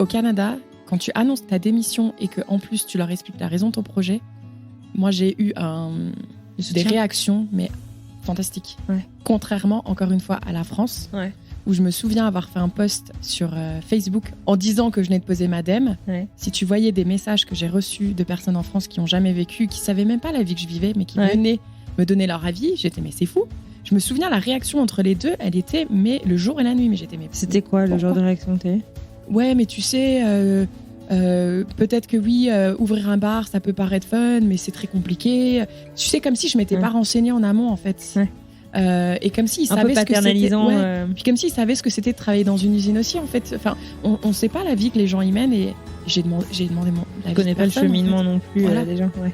Canada, quand tu annonces ta démission et qu'en plus tu leur expliques la raison de ton projet, moi j'ai eu des réactions mais fantastiques. Ouais. Contrairement, encore une fois, à la France, Ouais. où je me souviens avoir fait un post sur Facebook en disant que je venais de poser ma dème. Ouais. Si tu voyais des messages que j'ai reçus de personnes en France qui n'ont jamais vécu, qui ne savaient même pas la vie que je vivais, mais qui venaient me donner leur avis, j'étais mais c'est fou. Je me souviens, la réaction entre les deux, elle était mais le jour et la nuit. Mais j'étais mais C'était quoi le genre de réaction que t'as eu ? Ouais, mais tu sais, peut-être que oui, ouvrir un bar, ça peut paraître fun, mais c'est très compliqué. Tu sais, comme si je m'étais pas renseignée en amont, en fait. Ouais. Et comme s'ils un savaient peu ce que c'était. paternalisant. Puis comme s'ils savaient ce que c'était de travailler dans une usine aussi, en fait. Enfin, on sait pas la vie que les gens y mènent et j'ai demandé mon Je connais pas le cheminement non plus Voilà. des gens. Ouais.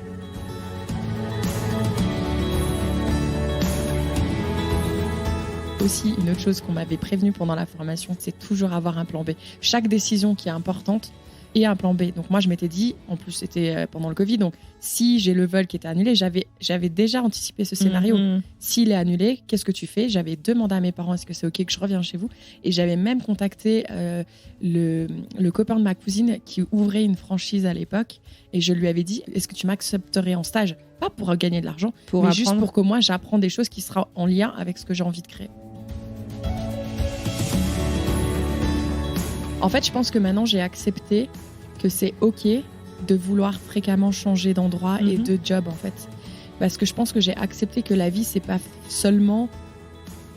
Aussi, une autre chose qu'on m'avait prévenu pendant la formation, c'est toujours avoir un plan B. Chaque décision qui est importante est un plan B. Donc moi, je m'étais dit, en plus c'était pendant le Covid, donc si j'ai le vol qui était annulé, j'avais déjà anticipé ce scénario. S'il est annulé, qu'est-ce que tu fais ? J'avais demandé à mes parents, est-ce que c'est OK que je revienne chez vous ? Et j'avais même contacté le copain de ma cousine qui ouvrait une franchise à l'époque. Et je lui avais dit, est-ce que tu m'accepterais en stage ? Pas pour gagner de l'argent, mais juste pour que moi, j'apprenne des choses qui seront en lien avec ce que j'ai envie de créer. En fait, je pense que maintenant, j'ai accepté que c'est OK de vouloir fréquemment changer d'endroit et de job, en fait. Parce que je pense que j'ai accepté que la vie, c'est pas seulement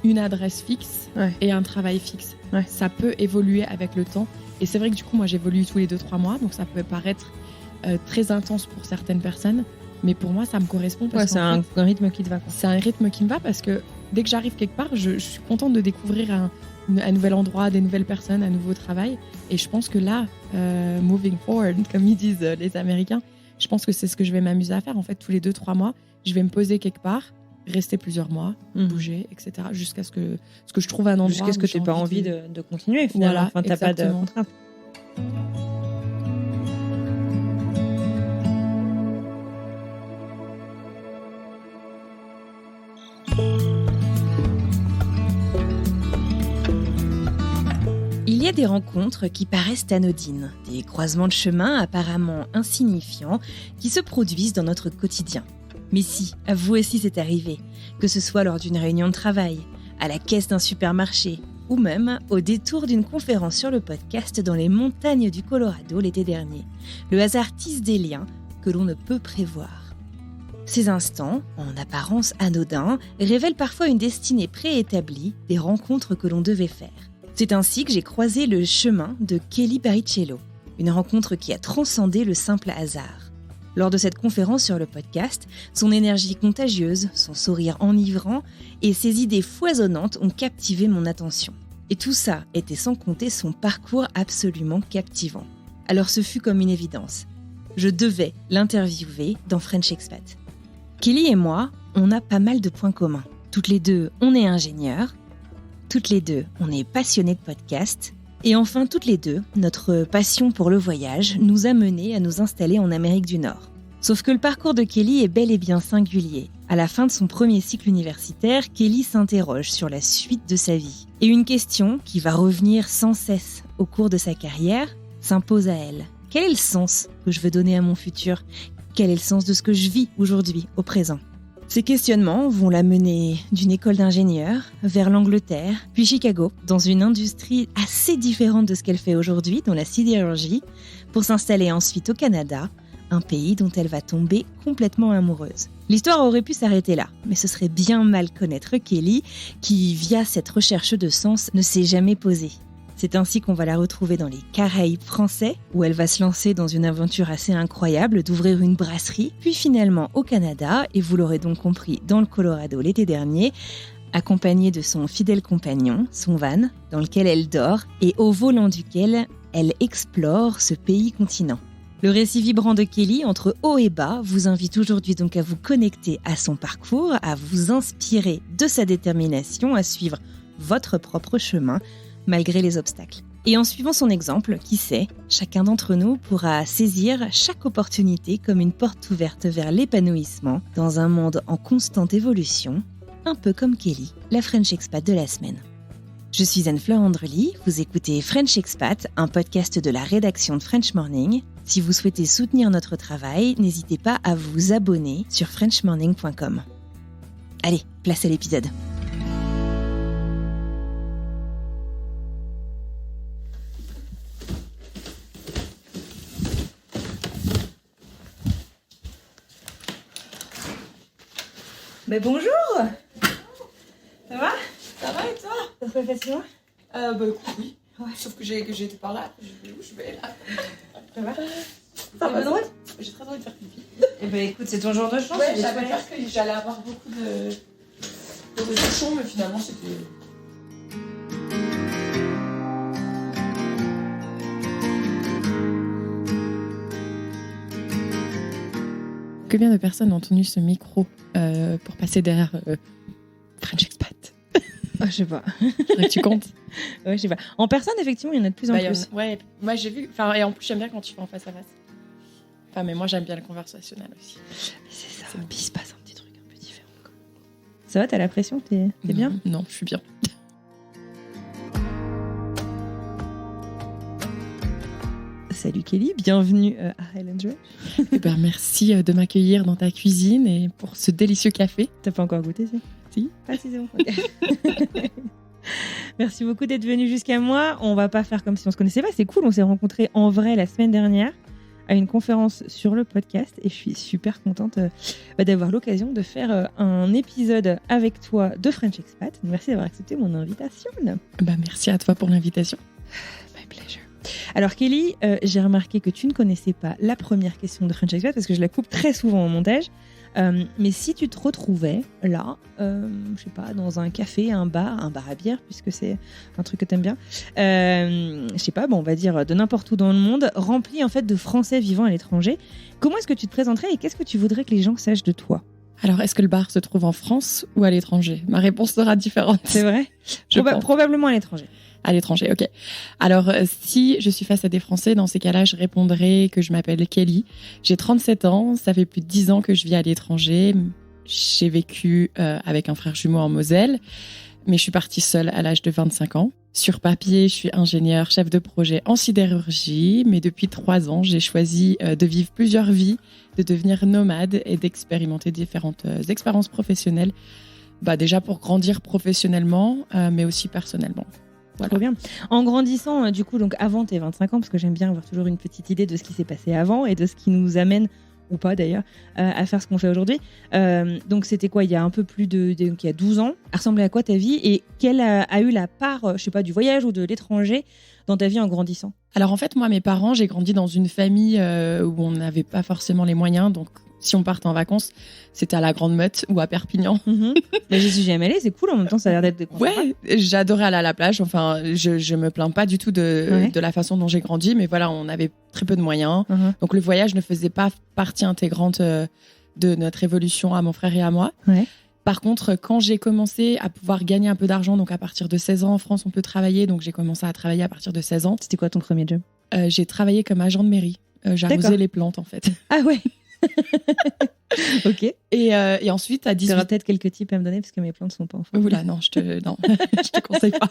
une adresse fixe et un travail fixe. Ouais. Ça peut évoluer avec le temps. Et c'est vrai que du coup, moi, j'évolue tous les 2-3 mois. Donc, ça peut paraître très intense pour certaines personnes. Mais pour moi, ça me correspond. Parce c'est un rythme qui te va. C'est un rythme qui me va parce que dès que j'arrive quelque part, je suis contente de découvrir un nouvel endroit, des nouvelles personnes, un nouveau travail. Et je pense que là, moving forward, comme ils disent les Américains, je pense que c'est ce que je vais m'amuser à faire. En fait, tous les 2-3 mois, je vais me poser quelque part, rester plusieurs mois, bouger, etc. Jusqu'à ce que je trouve un endroit. Jusqu'à ce que tu n'aies pas envie de continuer, finalement. Voilà, enfin, tu n'as pas de contrainte. Il y a des rencontres qui paraissent anodines, des croisements de chemin apparemment insignifiants qui se produisent dans notre quotidien. Mais si, à vous aussi c'est arrivé, que ce soit lors d'une réunion de travail, à la caisse d'un supermarché ou même au détour d'une conférence sur le podcast dans les montagnes du Colorado l'été dernier, le hasard tisse des liens que l'on ne peut prévoir. Ces instants, en apparence anodins, révèlent parfois une destinée préétablie des rencontres que l'on devait faire. C'est ainsi que j'ai croisé le chemin de Kelly Baricello, une rencontre qui a transcendé le simple hasard. Lors de cette conférence sur le podcast, son énergie contagieuse, son sourire enivrant et ses idées foisonnantes ont captivé mon attention. Et tout ça était sans compter son parcours absolument captivant. Alors ce fut comme une évidence. Je devais l'interviewer dans French Expat. Kelly et moi, on a pas mal de points communs. Toutes les deux, on est ingénieurs. Toutes les deux, on est passionnés de podcast. Et enfin, toutes les deux, notre passion pour le voyage nous a menés à nous installer en Amérique du Nord. Sauf que le parcours de Kelly est bel et bien singulier. À la fin de son premier cycle universitaire, Kelly s'interroge sur la suite de sa vie. Et une question qui va revenir sans cesse au cours de sa carrière s'impose à elle. Quel est le sens que je veux donner à mon futur ? Quel est le sens de ce que je vis aujourd'hui, au présent ? Ces questionnements vont la mener d'une école d'ingénieur vers l'Angleterre, puis Chicago, dans une industrie assez différente de ce qu'elle fait aujourd'hui, dans la sidérurgie, pour s'installer ensuite au Canada, un pays dont elle va tomber complètement amoureuse. L'histoire aurait pu s'arrêter là, mais ce serait bien mal connaître Kelly, qui, via cette recherche de sens, ne s'est jamais posée. C'est ainsi qu'on va la retrouver dans les Caraïbes français, où elle va se lancer dans une aventure assez incroyable d'ouvrir une brasserie, puis finalement au Canada, et vous l'aurez donc compris, dans le Colorado l'été dernier, accompagnée de son fidèle compagnon, son van, dans lequel elle dort, et au volant duquel elle explore ce pays-continent. Le récit vibrant de Kelly, entre haut et bas, vous invite aujourd'hui donc à vous connecter à son parcours, à vous inspirer de sa détermination à suivre votre propre chemin, malgré les obstacles. Et en suivant son exemple, qui sait, chacun d'entre nous pourra saisir chaque opportunité comme une porte ouverte vers l'épanouissement dans un monde en constante évolution, un peu comme Kelly, la French Expat de la semaine. Je suis Anne-Fleur Andrely, vous écoutez French Expat, un podcast de la rédaction de French Morning. Si vous souhaitez soutenir notre travail, n'hésitez pas à vous abonner sur frenchmorning.com. Allez, place à l'épisode. Bonjour. Ça va ? Ça va et toi? Ça se fait facilement ? Écoute, oui. Ouais. Sauf que j'ai été par là, je vais où je vais là. Ça va ? Ça va drôle? J'ai très envie de faire pipi. Écoute, c'est ton jour de chance. Ouais, j'avais peur que j'allais avoir beaucoup de bouchons, mais finalement c'était... Combien de personnes ont tenu ce micro pour passer derrière French Expat? Je sais pas. Faudrait que tu comptes. Ouais, je sais pas. En personne, effectivement, il y en a de plus en plus. Ouais, moi j'ai vu. Enfin, et en plus, j'aime bien quand tu fais en face à face. Enfin, mais moi j'aime bien le conversationnel aussi. C'est ça. Puis il se passe un petit truc un peu différent. Ça va, t'as la pression? T'es bien? Non, je suis bien. Salut Kelly, bienvenue à Highland Joy. Merci de m'accueillir dans ta cuisine et pour ce délicieux café. T'as pas encore goûté, si? Si. Ah si, c'est bon. Okay. Merci beaucoup d'être venu jusqu'à moi. On va pas faire comme si on se connaissait pas, c'est cool, on s'est rencontrés en vrai la semaine dernière à une conférence sur le podcast et je suis super contente d'avoir l'occasion de faire un épisode avec toi de French Expat. Merci d'avoir accepté mon invitation. Merci à toi pour l'invitation. My pleasure. Alors Kelly, j'ai remarqué que tu ne connaissais pas la première question de French Expat parce que je la coupe très souvent au montage. Mais si tu te retrouvais là, je sais pas, dans un café, un bar à bière, puisque c'est un truc que t'aimes bien, je sais pas, on va dire de n'importe où dans le monde, rempli en fait de Français vivant à l'étranger, comment est-ce que tu te présenterais et qu'est-ce que tu voudrais que les gens sachent de toi? Alors, est-ce que le bar se trouve en France ou à l'étranger? Ma réponse sera différente. C'est vrai? Probablement à l'étranger. À l'étranger, ok. Alors, si je suis face à des Français, dans ces cas-là, je répondrai que je m'appelle Kelly. J'ai 37 ans, ça fait plus de 10 ans que je vis à l'étranger. J'ai vécu avec un frère jumeau en Moselle, mais je suis partie seule à l'âge de 25 ans. Sur papier, je suis ingénieure, chef de projet en sidérurgie, mais depuis 3 ans, j'ai choisi de vivre plusieurs vies, de devenir nomade et d'expérimenter différentes expériences professionnelles. Déjà pour grandir professionnellement, mais aussi personnellement. Voilà. Trop bien. En grandissant, du coup, donc avant tes 25 ans, parce que j'aime bien avoir toujours une petite idée de ce qui s'est passé avant et de ce qui nous amène, ou pas d'ailleurs, à faire ce qu'on fait aujourd'hui. Donc c'était quoi, il y a un peu plus donc il y a 12 ans. Ressemblait à quoi ta vie et quelle a eu la part, je sais pas, du voyage ou de l'étranger dans ta vie en grandissant? Alors en fait, moi, mes parents, j'ai grandi dans une famille où on n'avait pas forcément les moyens, donc si on partait en vacances, c'était à la Grande Meute ou à Perpignan. Mais j'y suis jamais allée, c'est cool, en même temps ça a l'air d'être des confort. Ouais, j'adorais aller à la plage, enfin je me plains pas du tout de la façon dont j'ai grandi, mais voilà, on avait très peu de moyens, donc le voyage ne faisait pas partie intégrante de notre évolution à mon frère et à moi. Par contre, quand j'ai commencé à pouvoir gagner un peu d'argent, donc à partir de 16 ans en France on peut travailler, donc j'ai commencé à travailler à partir de 16 ans. C'était quoi ton premier job? J'ai travaillé comme agent de mairie, j'arrosais les plantes en fait. Ah ouais. Ok. Et ensuite, à 18 ans... Tu auras peut-être quelques tips à me donner parce que mes plantes sont pas en forme. Oula, non, je te conseille pas.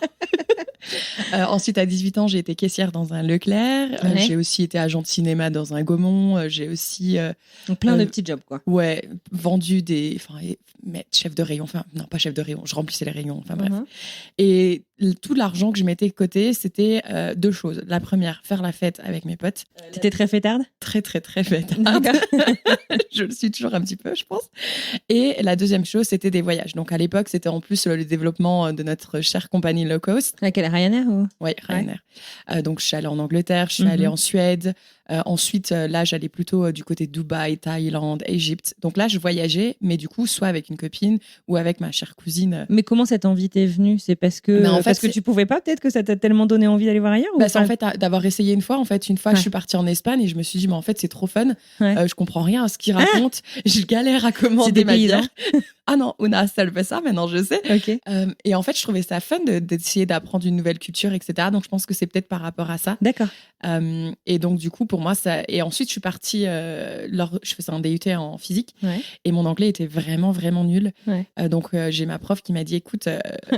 Ensuite, à 18 ans, j'ai été caissière dans un Leclerc. J'ai aussi été agent de cinéma dans un Gaumont. J'ai aussi... Donc plein de petits jobs, quoi. Ouais, vendu des... chef de rayon. Enfin, non, pas chef de rayon. Je remplissais les rayons. Enfin, bref. Et tout l'argent que je mettais de côté, c'était 2 choses. La première, faire la fête avec mes potes. T'étais très fêtarde? Très, très, très fêtarde. Je le suis toujours un petit peu, je pense. Et la deuxième chose, c'était des voyages. Donc, à l'époque, c'était en plus le développement de notre chère compagnie low cost. Laquelle, Ryanair ou... Oui, Ryanair. Donc, je suis allée en Angleterre, je suis allée en Suède. Ensuite, là, j'allais plutôt du côté de Dubaï, Thaïlande, Égypte. Donc là, je voyageais, mais du coup, soit avec une copine ou avec ma chère cousine. Mais comment cette envie t'est venue? C'est parce que tu pouvais pas, peut-être que ça t'a tellement donné envie d'aller voir ailleurs ou c'est en fait d'avoir essayé une fois. En fait, une fois, je suis partie en Espagne et je me suis dit, mais en fait, c'est trop fun. Je comprends rien à ce qu'ils racontent. Je galère à commander ma bière. Ah non, una cerveza, maintenant je sais. Okay. Et en fait, je trouvais ça fun d'essayer d'apprendre une nouvelle culture, etc. Donc, je pense que c'est peut-être par rapport à ça. D'accord. Et donc, du coup, pour moi, ça... Et ensuite, je suis partie... Je faisais un DUT en physique. Ouais. Et mon anglais était vraiment, vraiment nul. Ouais. Donc, j'ai ma prof qui m'a dit, écoute,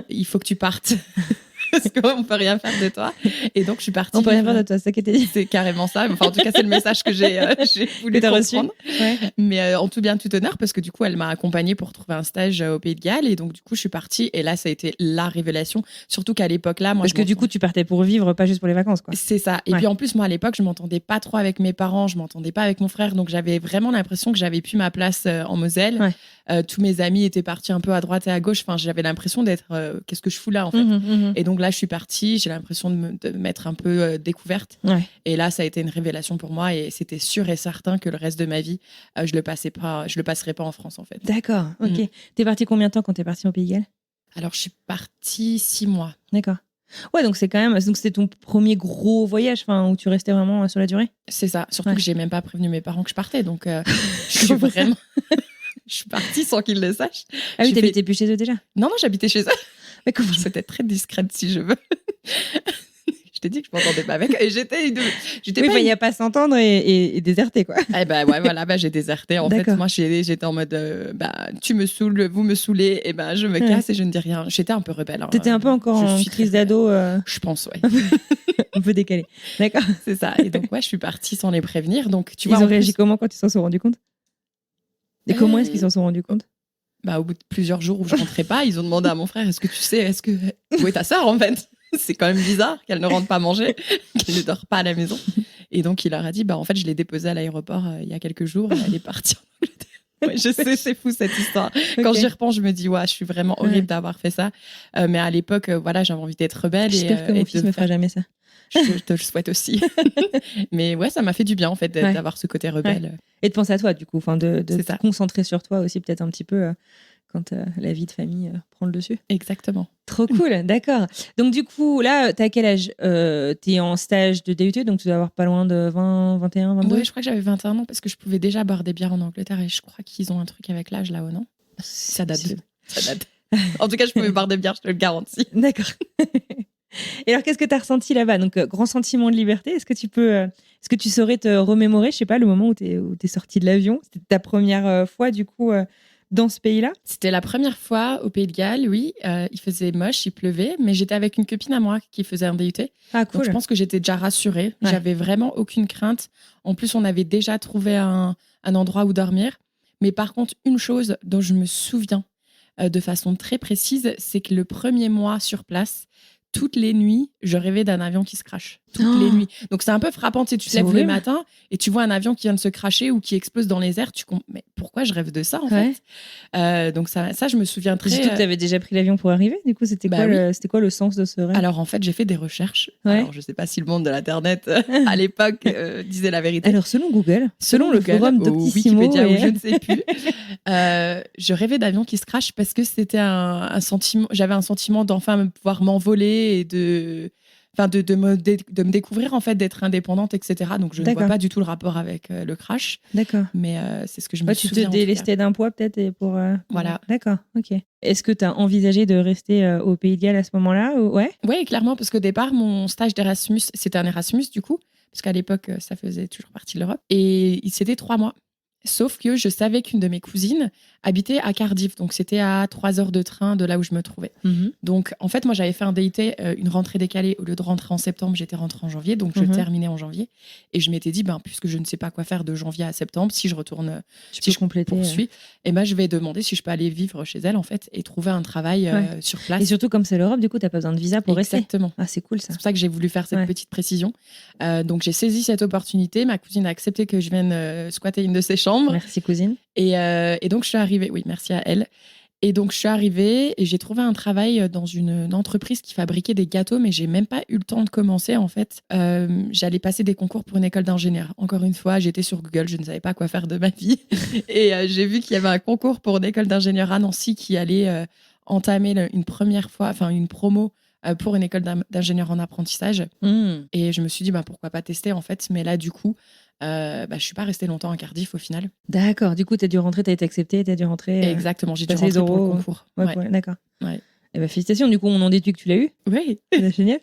il faut que tu partes. parce qu'on peut rien faire de toi. Et donc, je suis partie. On peut rien faire de toi, c'est ça qui était dit. C'est carrément ça. Enfin, en tout cas, c'est le message que j'ai voulu comprendre. Ouais. Mais en tout bien, tout honneur, parce que du coup, elle m'a accompagnée pour trouver un stage au Pays de Galles. Et donc, du coup, je suis partie. Et là, ça a été la révélation. Surtout qu'à l'époque-là, moi. Parce que du coup, tu partais pour vivre, pas juste pour les vacances, quoi. C'est ça. Et puis en plus, moi, à l'époque, je m'entendais pas trop avec mes parents, je m'entendais pas avec mon frère. Donc, j'avais vraiment l'impression que j'avais plus ma place en Moselle. Ouais. Tous mes amis étaient partis un peu à droite et à gauche. Enfin, j'avais l'impression d'être. Qu'est-ce que je fous là, en fait? Et donc là, je suis partie. J'ai l'impression de m'être un peu découverte. Ouais. Et là, ça a été une révélation pour moi. Et c'était sûr et certain que le reste de ma vie, je le passerai pas en France, en fait. D'accord. Ok. T'es partie combien de temps quand t'es partie au Pays de Galles? Alors, je suis partie 6 mois. D'accord. Ouais, donc c'est quand même. Donc c'était ton premier gros voyage, où tu restais vraiment sur la durée. C'est ça. Surtout que j'ai même pas prévenu mes parents que je partais. Donc, je suis vraiment. Je suis partie sans qu'ils le sachent. Ah oui, t'habitais plus chez eux déjà? Non, j'habitais chez eux. Mais comment? Je peux être très discrète si je veux. Je t'ai dit que je m'entendais pas avec. Et j'étais oui, il n'y a pas s'entendre et déserter, quoi. Eh ben ouais, voilà, j'ai déserté. En fait, moi, j'étais en mode, tu me saoules, vous me saoulez, et je me casse et je ne dis rien. J'étais un peu rebelle. Hein. T'étais un peu encore en crise d'ado. Je pense, ouais. Un peu décalé. D'accord. C'est ça. Et donc, je suis partie sans les prévenir. Donc, tu vois. Ils ont réagi comment quand ils s'en sont rendus compte? Et comment est-ce qu'ils s'en sont rendus compte? Au bout de plusieurs jours où je rentrais pas, ils ont demandé à mon frère, est-ce que tu sais, où est ta sœur, en fait? C'est quand même bizarre qu'elle ne rentre pas manger, qu'elle ne dort pas à la maison. Et donc, il leur a dit, en fait, je l'ai déposée à l'aéroport il y a quelques jours et elle est partie en Angleterre. Ouais, je sais, c'est fou cette histoire. Quand j'y repense, je me dis, je suis vraiment horrible d'avoir fait ça. Mais à l'époque, j'avais envie d'être rebelle. J'espère que mon fils ne me fera jamais ça. Je te le souhaite aussi. Mais ouais, ça m'a fait du bien, en fait, d'avoir ce côté rebelle. Ouais. Et de penser à toi, du coup, de te concentrer sur toi aussi, peut-être un petit peu. Quand la vie de famille prend le dessus. Exactement. Trop cool, d'accord. Donc du coup, là, t'as quel âge? T'es en stage de DUT, donc tu dois avoir pas loin de 20, 21, 22? Oui, je crois que j'avais 21 ans parce que je pouvais déjà boire des bières en Angleterre et je crois qu'ils ont un truc avec l'âge là-haut, non? Ça date. En tout cas, je pouvais boire des bières, je te le garantis. D'accord. Et alors, qu'est-ce que t'as ressenti là-bas? Donc, grand sentiment de liberté. Est-ce que tu saurais te remémorer, je sais pas, le moment où t'es sortie de l'avion? C'était ta première fois, du coup, dans ce pays-là? C'était la première fois au Pays de Galles, oui. Il faisait moche, il pleuvait, mais j'étais avec une copine à moi qui faisait un DUT. Ah, cool. Donc je pense que j'étais déjà rassurée. Ouais. J'avais vraiment aucune crainte. En plus, on avait déjà trouvé un endroit où dormir. Mais par contre, une chose dont je me souviens de façon très précise, c'est que le premier mois sur place, toutes les nuits, je rêvais d'un avion qui se crache. Toutes les nuits. Donc, c'est un peu frappant. Tu te lèves le matin et tu vois un avion qui vient de se cracher ou qui explose dans les airs. Mais pourquoi je rêve de ça, en fait? Donc, ça, je me souviens très... Surtout que tu avais déjà pris l'avion pour arriver. Du coup, c'était quoi le sens de ce rêve? Alors, en fait, j'ai fait des recherches. Alors, je ne sais pas si le monde de l'Internet, à l'époque, disait la vérité. Alors, selon Google, selon le forum Doctissimo, Wikipédia, ou je ne sais plus, je rêvais d'avions qui se crachent parce que c'était un sentiment... J'avais un sentiment d'enfin pouvoir m'envoler et de me découvrir, en fait, d'être indépendante, etc. Donc, je ne vois pas du tout le rapport avec le crash. D'accord. Mais c'est ce que je me souviens. Tu te délestais d'un poids, peut-être, et pour... Voilà. D'accord, ok. Est-ce que tu as envisagé de rester au Pays de Galles à ce moment-là? Ouais, clairement, parce qu'au départ, mon stage d'Erasmus, c'était un Erasmus, du coup, parce qu'à l'époque, ça faisait toujours partie de l'Europe. Et c'était 3 mois. Sauf que je savais qu'une de mes cousines habitait à Cardiff, donc c'était à 3 heures de train de là où je me trouvais. Donc en fait, moi j'avais fait un DUT, une rentrée décalée. Au lieu de rentrer en septembre, j'étais rentrée en janvier, donc je terminais en janvier. Et je m'étais dit, puisque je ne sais pas quoi faire de janvier à septembre, si je retourne, si je poursuis, je vais demander si je peux aller vivre chez elle, en fait, et trouver un travail sur place. Et surtout, comme c'est l'Europe, du coup, tu n'as pas besoin de visa pour rester. Exactement. Ah, c'est cool ça. C'est pour ça que j'ai voulu faire cette petite précision. Donc j'ai saisi cette opportunité. Ma cousine a accepté que je vienne squatter une de ses chambres. Merci cousine. Et donc je suis arrivée, oui, merci à elle. Et donc je suis arrivée et j'ai trouvé un travail dans une entreprise qui fabriquait des gâteaux, mais j'ai même pas eu le temps de commencer, en fait. J'allais passer des concours pour une école d'ingénieur. Encore une fois, j'étais sur Google, je ne savais pas quoi faire de ma vie. Et j'ai vu qu'il y avait un concours pour une école d'ingénieur à Nancy qui allait entamer une première fois, une promo pour une école d'ingénieur en apprentissage. Et je me suis dit, pourquoi pas tester, en fait. Mais là, du coup, je suis pas restée longtemps à Cardiff au final. D'accord, du coup tu as dû rentrer, tu as été acceptée, tu as dû rentrer. Exactement, j'ai dû rentrer pour le concours. Ouais. D'accord. Ouais. Et félicitations, du coup on en déduit que tu l'as eu. Oui. C'est génial.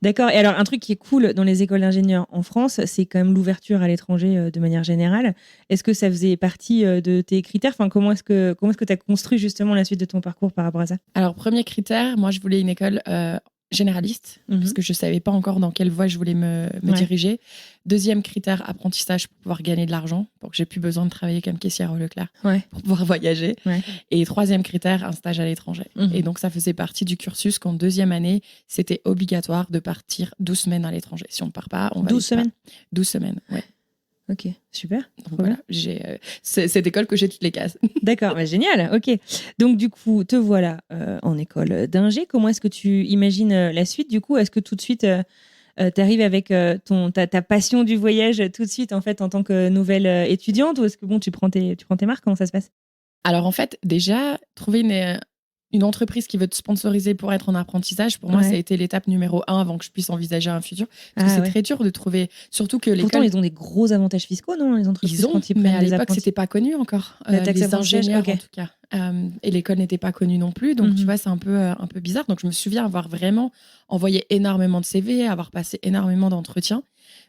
D'accord. Et alors, un truc qui est cool dans les écoles d'ingénieurs en France, c'est quand même l'ouverture à l'étranger de manière générale. Est-ce que ça faisait partie de tes critères? Enfin, comment est-ce que tu as construit justement la suite de ton parcours par rapport à ça? Alors, premier critère, moi, je voulais une école généraliste, parce que je ne savais pas encore dans quelle voie je voulais me diriger. Deuxième critère, apprentissage pour pouvoir gagner de l'argent, pour que j'ai plus besoin de travailler comme caissière au Leclerc, pour pouvoir voyager. Et troisième critère, un stage à l'étranger. Et donc, ça faisait partie du cursus qu'en deuxième année, c'était obligatoire de partir 12 semaines à l'étranger. Si on ne part pas, on va 12 semaines 12 semaines, ouais. Ok, super. Donc voilà, j'ai cette école que j'ai toutes les cases. D'accord, bah, génial, ok. Donc du coup, te voilà en école d'ingé. Comment est-ce que tu imagines la suite du coup? Est-ce que tout de suite, tu arrives avec ta passion du voyage tout de suite en fait en tant que nouvelle étudiante, ou est-ce que bon, tu prends tes marques? Comment ça se passe? Alors en fait, déjà, trouver une entreprise qui veut te sponsoriser pour être en apprentissage, pour moi, ça a été l'étape numéro 1 avant que je puisse envisager un futur. Parce que c'est très dur de trouver, surtout que l'école... Pourtant, ils ont des gros avantages fiscaux, non, les entreprises? Ils ont, mais à l'époque, c'était pas connu encore. Les ingénieurs, en tout cas. Et l'école n'était pas connue non plus. Donc, tu vois, c'est un peu bizarre. Donc, je me souviens avoir vraiment envoyé énormément de CV, avoir passé énormément d'entretiens.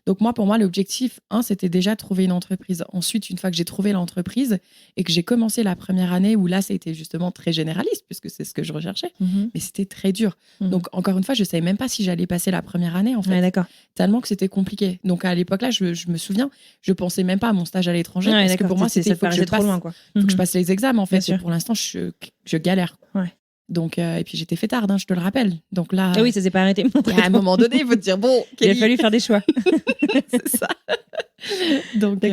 Donc moi, pour moi, l'objectif, c'était déjà de trouver une entreprise. Ensuite, une fois que j'ai trouvé l'entreprise et que j'ai commencé la première année, où là, ça a été justement très généraliste, puisque c'est ce que je recherchais, mais c'était très dur. Donc encore une fois, je ne savais même pas si j'allais passer la première année, en fait. Ouais, d'accord. Tellement que c'était compliqué. Donc à l'époque-là, je me souviens, je ne pensais même pas à mon stage à l'étranger, parce que pour moi, c'était faut que je passe les examens, en fait. Et pour l'instant, je galère. Ouais. Donc, et puis j'étais fêtarde, je te le rappelle. Donc là, oui, ça s'est pas arrêté. À un moment donné, il faut te dire bon, il a fallu faire des choix. C'est ça. Donc,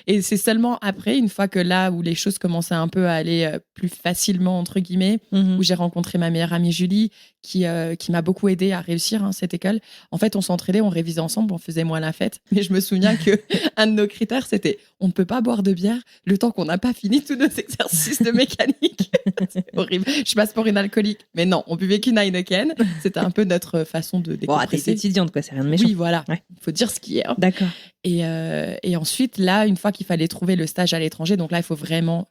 et c'est seulement après, une fois que là où les choses commençaient un peu à aller plus facilement entre guillemets, où j'ai rencontré ma meilleure amie Julie, qui m'a beaucoup aidée à réussir cette école. En fait, on s'entraidait, on révisait ensemble, on faisait moins la fête. Mais je me souviens que un de nos critères, c'était on ne peut pas boire de bière le temps qu'on n'a pas fini tous nos exercices de mécanique. C'est horrible. Je passe pour une alcoolique, mais non, on buvait qu'une Heineken. C'était un peu notre façon de décompresser. T'es étudiante, quoi, c'est rien de méchant. Oui, voilà. Il faut dire ce qui est. D'accord. Et ensuite, là, une fois qu'il fallait trouver le stage à l'étranger, donc là, il faut vraiment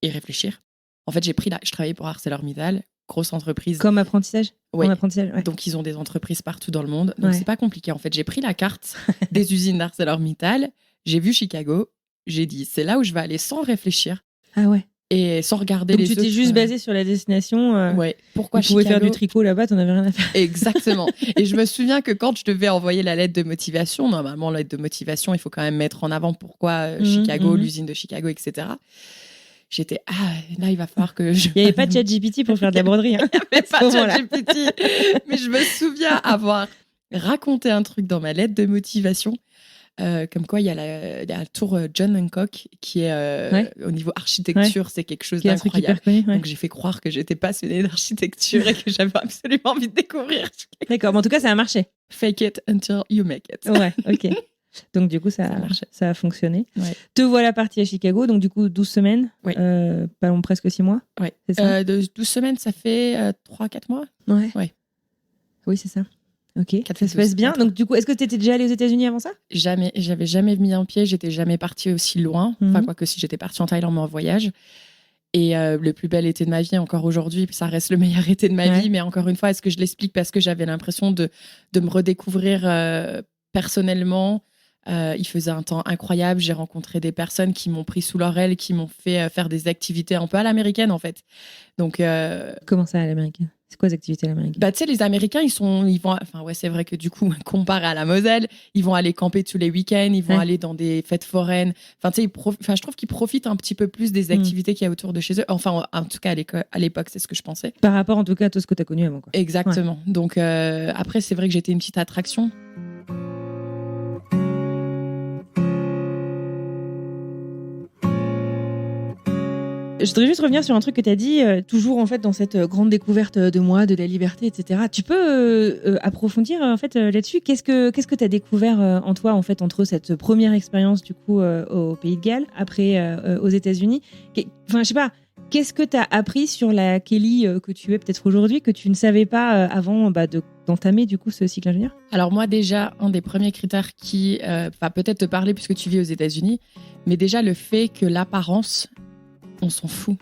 y réfléchir. En fait, je travaillais pour ArcelorMittal, grosse entreprise. Comme apprentissage? Oui. Ouais. Donc, ils ont des entreprises partout dans le monde. Donc, c'est pas compliqué. En fait, j'ai pris la carte des usines d'ArcelorMittal, j'ai vu Chicago, j'ai dit, c'est là où je vais aller sans réfléchir. Ah ouais. Et sans regarder donc les autres. Donc, tu t'es juste basé sur la destination. Ouais. Pourquoi Chicago? Tu pouvais faire du tricot là-bas, t'en avais rien à faire. Exactement. Et je me souviens que quand je devais envoyer la lettre de motivation, normalement, la lettre de motivation, il faut quand même mettre en avant pourquoi Chicago, l'usine de Chicago, etc. J'étais, là, il va falloir que je... Il n'y avait pas de ChatGPT pour faire de la broderie. Il n'y avait pas de ChatGPT. Mais je me souviens avoir raconté un truc dans ma lettre de motivation. Comme quoi, il y a la tour John Hancock qui est au niveau architecture, c'est quelque chose d'incroyable. Donc j'ai fait croire que j'étais passionnée d'architecture et que j'avais absolument envie de découvrir. D'accord, mais en tout cas, ça a marché. Fake it until you make it. Ouais, ok. Donc du coup, ça a fonctionné. Ouais. Te voilà partie à Chicago, donc du coup, 12 semaines, pas long, presque 6 mois. Ouais. C'est ça 12 semaines, ça fait 3-4 mois. Ouais. Oui, c'est ça. Ok, ça se passe bien. Donc, du coup, est-ce que tu étais déjà allée aux États-Unis avant ça? Jamais. J'avais jamais mis un pied. J'étais jamais partie aussi loin. Enfin, quoique si j'étais partie en Thaïlande, mais en voyage. Et le plus bel été de ma vie, encore aujourd'hui, ça reste le meilleur été de ma vie. Mais encore une fois, est-ce que je l'explique parce que j'avais l'impression de me redécouvrir personnellement. Il faisait un temps incroyable. J'ai rencontré des personnes qui m'ont pris sous leur aile, qui m'ont fait faire des activités un peu à l'américaine, en fait. Donc, comment ça, à l'américaine? C'est quoi les activités à l'américaine? Tu sais, les Américains, ils vont. Enfin, ouais, c'est vrai que du coup, comparé à la Moselle, ils vont aller camper tous les week-ends, ils vont aller dans des fêtes foraines. Enfin, tu sais, je trouve qu'ils profitent un petit peu plus des activités qu'il y a autour de chez eux. Enfin, en tout cas, à l'époque, c'est ce que je pensais. Par rapport, en tout cas, à tout ce que tu as connu avant, quoi. Exactement. Ouais. Donc, après, c'est vrai que j'étais une petite attraction. Je voudrais juste revenir sur un truc que tu as dit, toujours en fait dans cette grande découverte de moi, de la liberté, etc. Tu peux approfondir en fait là-dessus. Qu'est-ce que tu as découvert en toi en fait entre cette première expérience du coup au Pays de Galles, après aux États-Unis? Enfin, je sais pas. Qu'est-ce que tu as appris sur la Kelly que tu es peut-être aujourd'hui, que tu ne savais pas avant d'entamer du coup ce cycle ingénieur? Alors moi déjà, un des premiers critères qui va peut-être te parler puisque tu vis aux États-Unis, mais déjà le fait que l'apparence, on s'en fout.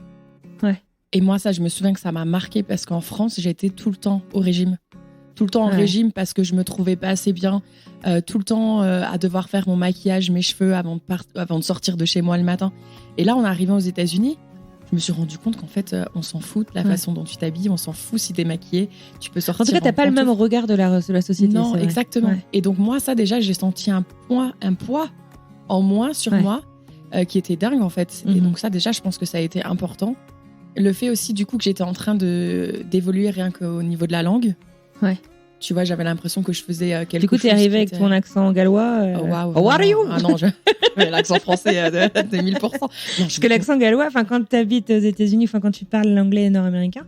Ouais. Et moi ça, je me souviens que ça m'a marqué parce qu'en France, j'étais tout le temps au régime. tout le temps en Ouais. régime parce que je me trouvais pas assez bien, tout le temps à devoir faire mon maquillage, mes cheveux avant de sortir de chez moi le matin. Et là, en arrivant aux États-Unis, je me suis rendu compte qu'en fait, on s'en fout de la façon dont tu t'habilles, on s'en fout si t'es maquillée, tu peux sortir. En tout cas, t'as pas le même pantoufles. regard de la société. Non, c'est vrai. exactement. Ouais. Et donc moi, ça déjà, j'ai senti un poids en moins sur Ouais. moi qui était dingue en fait. Et Mhm. donc ça, déjà, je pense que ça a été important. Le fait aussi du coup que j'étais en train d'évoluer rien qu'au niveau de la langue. Ouais. Tu vois, j'avais l'impression que je faisais quelque chose. Du coup, t'es arrivé avec ton accent gallois. Oh, waouh, Oh, what are you? Ah non, l'accent français de 1000%. Non, Parce que l'accent gallois, quand tu habites aux États-Unis, quand tu parles l'anglais nord-américain,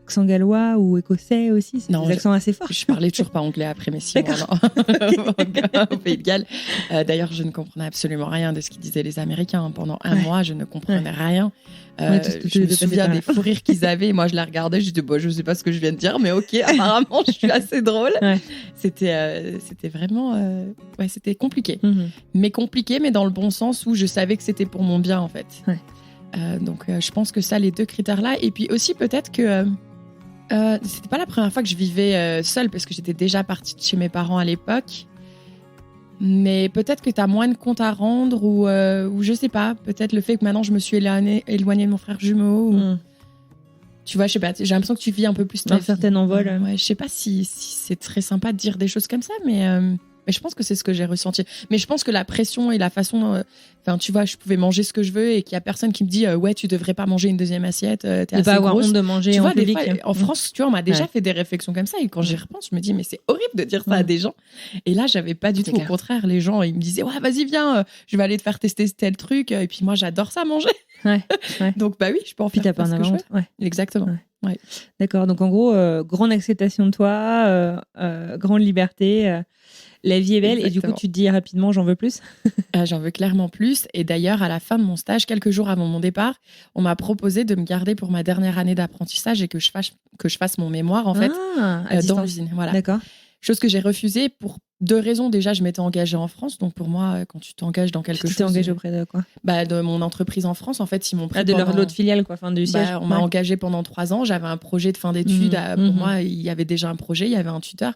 accent gallois ou écossais aussi, c'est Non, des accents assez forts. Je parlais toujours pas anglais après mes 6 mois au Pays de Galles. D'ailleurs, je ne comprenais absolument rien de ce qu'ils disaient les Américains. Pendant un mois, je ne comprenais rien. Je me souviens des fous rires qu'ils avaient. Moi, je la regardais, je disais, je sais pas ce que je viens de dire, mais ok, apparemment, je suis assez drôle. Ouais. C'était vraiment... c'était compliqué. Mhm. Mais compliqué, mais dans le bon sens où je savais que c'était pour mon bien, en fait. Ouais. Donc, je pense que ça, les 2 critères-là. Et puis aussi, peut-être que... c'était pas la première fois que je vivais seule parce que j'étais déjà partie de chez mes parents à l'époque. Mais peut-être que tu as moins de comptes à rendre ou je sais pas. Peut-être le fait que maintenant je me suis éloignée de mon frère jumeau. Mhm. Tu vois, je sais pas. J'ai l'impression que tu vis un peu plus ta Un vie. certain envol. Ouais, je sais pas si c'est très sympa de dire des choses comme ça, mais je pense que c'est ce que j'ai ressenti. Mais je pense que la pression et la façon, tu vois, je pouvais manger ce que je veux et qu'il y a personne qui me dit ouais, tu devrais pas manger une deuxième assiette. T'es De assez pas avoir grosse. honte de manger Tu en vois, des public. fois, en France, tu vois, on m'a déjà Ouais. fait des réflexions comme ça et quand j'y repense, je me dis mais c'est horrible de dire ça à Ouais. des gens. Et là, j'avais pas du C'est tout. clair. Au contraire, les gens, ils me disaient ouais, vas-y viens, je vais aller te faire tester tel truc. Et puis moi, j'adore ça manger. Ouais. Donc bah oui, je peux en Puis faire t'as pas ce en que je avoir veux. honte. Ouais. Exactement. Ouais. D'accord. Donc en gros, grande acceptation de toi, grande liberté. La vie est belle et du coup, Exactement. tu te dis rapidement, j'en veux plus. J'en veux clairement plus. Et d'ailleurs, à la fin de mon stage, quelques jours avant mon départ, on m'a proposé de me garder pour ma dernière année d'apprentissage et que je fasse mon mémoire, en fait, à dans distance. l'usine. Voilà. D'accord. Chose que j'ai refusée pour 2 raisons. Déjà, je m'étais engagée en France. Donc, pour moi, quand tu t'engages dans quelque Tu chose... t'es engagé auprès de quoi? De mon entreprise en France, en fait, ils m'ont pris De pendant... l'autre filiale, quoi, fin du siège. on m'a engagée pendant 3 ans. J'avais un projet de fin d'études. Pour Mhm. moi, il y avait déjà un projet, il y avait un tuteur.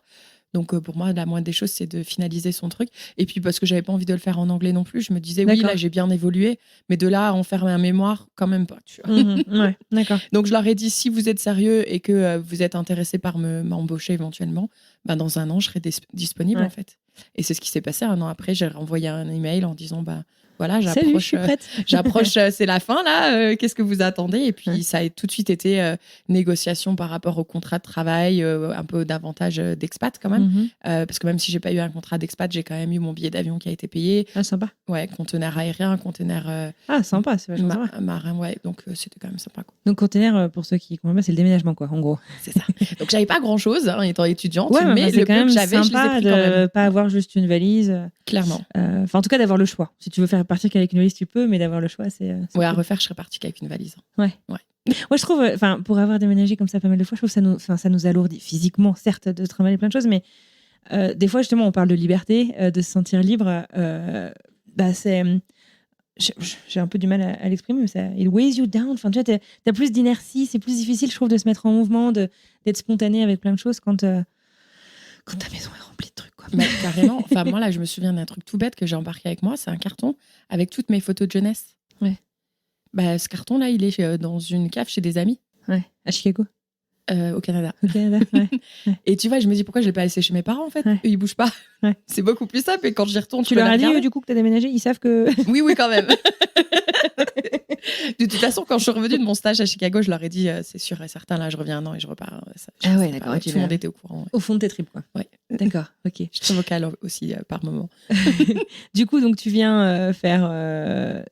Donc, pour moi, la moindre des choses, c'est de finaliser son truc. Et puis, parce que j'avais pas envie de le faire en anglais non plus, je me disais, oui, D'accord. là, j'ai bien évolué, mais de là à en faire un mémoire, quand même pas. Tu vois. Mhm. Ouais, d'accord. Donc, je leur ai dit, si vous êtes sérieux et que vous êtes intéressé par m'embaucher éventuellement, dans un an, je serai disponible, Ouais. en fait. Et c'est ce qui s'est passé. Un an après, j'ai renvoyé un email en disant, voilà, Salut, je suis prête. j'approche, c'est la fin là, qu'est-ce que vous attendez? Et puis ça a tout de suite été négociation par rapport au contrat de travail, un peu davantage d'expat quand même. Mhm. Parce que même si j'ai pas eu un contrat d'expat, j'ai quand même eu mon billet d'avion qui a été payé. Ah, sympa. Ouais, conteneur aérien, conteneur Ah, sympa, c'est vachement sympa. marin, ouais, donc c'était quand même sympa, quoi. Donc, container, pour ceux qui comprennent pas, c'est le déménagement, quoi, en gros. C'est ça. Donc j'avais pas grand chose étant étudiante, Ouais, mais c'est le quand peu même que j'avais, je les ai sympa pris de quand même. pas avoir juste une valise. Clairement. Enfin, en tout cas, d'avoir le choix. Si tu veux faire partir qu'avec une valise, tu peux, mais d'avoir le choix, c'est Ouais, à cool. refaire, je serais partie qu'avec une valise. Moi, je trouve, pour avoir déménagé comme ça pas mal de fois, je trouve que ça nous alourdit physiquement, certes, de trimballer plein de choses, mais des fois, justement, on parle de liberté, de se sentir libre. C'est. J'ai un peu du mal à l'exprimer, mais ça, it weighs you down. Enfin, tu vois, t'as plus d'inertie, c'est plus difficile, je trouve, de se mettre en mouvement, d'être spontané avec plein de choses quand ta maison est remplie de trucs, quoi. Carrément. Enfin, moi, là, je me souviens d'un truc tout bête que j'ai embarqué avec moi. C'est un carton avec toutes mes photos de jeunesse. Ouais. Ce carton-là, il est dans une cave chez des amis. Ouais. À Chicago. Au Canada. Au Canada, ouais. Et tu vois, je me dis pourquoi je l'ai pas laissé chez mes parents, en fait. Ouais. Eux, ils bougent pas. Ouais. C'est beaucoup plus simple. Et quand j'y retourne, Tu leur as dit, du coup, que t'as déménagé? Ils savent que. Oui, quand même. De toute façon, quand je suis revenue de mon stage à Chicago, je leur ai dit, c'est sûr et certain, là, je reviens un an et je repars. Ah ouais, d'accord. Tout le monde était au courant. Ouais. Au fond de tes tripes, quoi. Ouais. D'accord, ok. Je suis très vocale aussi par moment. Du coup, donc, tu viens faire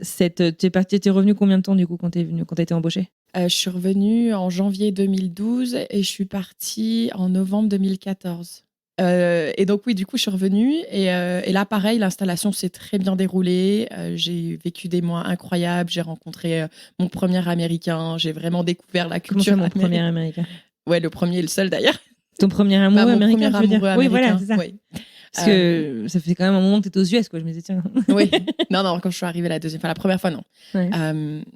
t'es revenu combien de temps, du coup, quand t'as été embauchée? Je suis revenue en janvier 2012 et je suis partie en novembre 2014. Et donc oui, du coup, je suis revenue et là, pareil, l'installation s'est très bien déroulée. J'ai vécu des mois incroyables. J'ai rencontré mon premier Américain. J'ai vraiment découvert la culture. Comment ça, mon premier Américain? Ouais, le premier et le seul d'ailleurs. Ton premier amoureux mon américain, premier tu veux dire? amoureux Oui, américain. voilà, c'est ça. Oui. Parce que ça fait quand même un moment que t'étais aux US, quoi. Je me disais, tiens. Oui. Non, quand je suis arrivée la première fois, non. Ouais.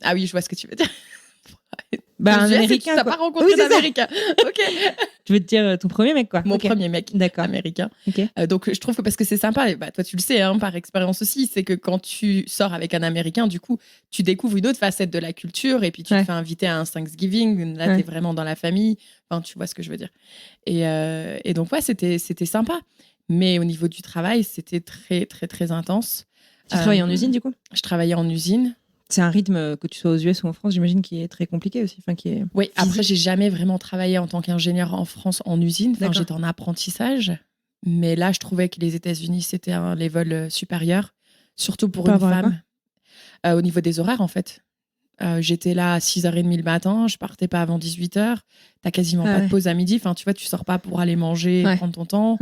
Ah oui, je vois ce que tu veux dire. Un US, Américain. T'as quoi. pas rencontré Oui, c'est ça. d'Américain. Ok. Je veux te dire ton premier mec, quoi. Mon Ok. premier mec D'accord. américain. Ok. Donc je trouve que parce que c'est sympa, et toi tu le sais hein, par expérience aussi, c'est que quand tu sors avec un Américain, du coup, tu découvres une autre facette de la culture et puis tu te fais inviter à un Thanksgiving. Là, t'es vraiment dans la famille. Enfin, tu vois ce que je veux dire. Et donc, ouais, c'était sympa. Mais au niveau du travail, c'était très, très, très intense. Tu travaillais en usine, du coup ? Je travaillais en usine. C'est un rythme, que tu sois aux US ou en France, j'imagine, qui est très compliqué aussi. Enfin, qui est Oui, physique. après, j'ai jamais vraiment travaillé en tant qu'ingénieur en France en usine. Enfin, j'étais en apprentissage. Mais là, je trouvais que les États-Unis, c'était un level supérieur, surtout pour une femme. Au niveau des horaires, en fait. J'étais là à 6h30 le matin, je partais pas avant 18h. T'as quasiment pas de pause à midi. Enfin, tu vois, tu sors pas pour aller manger, prendre ton temps.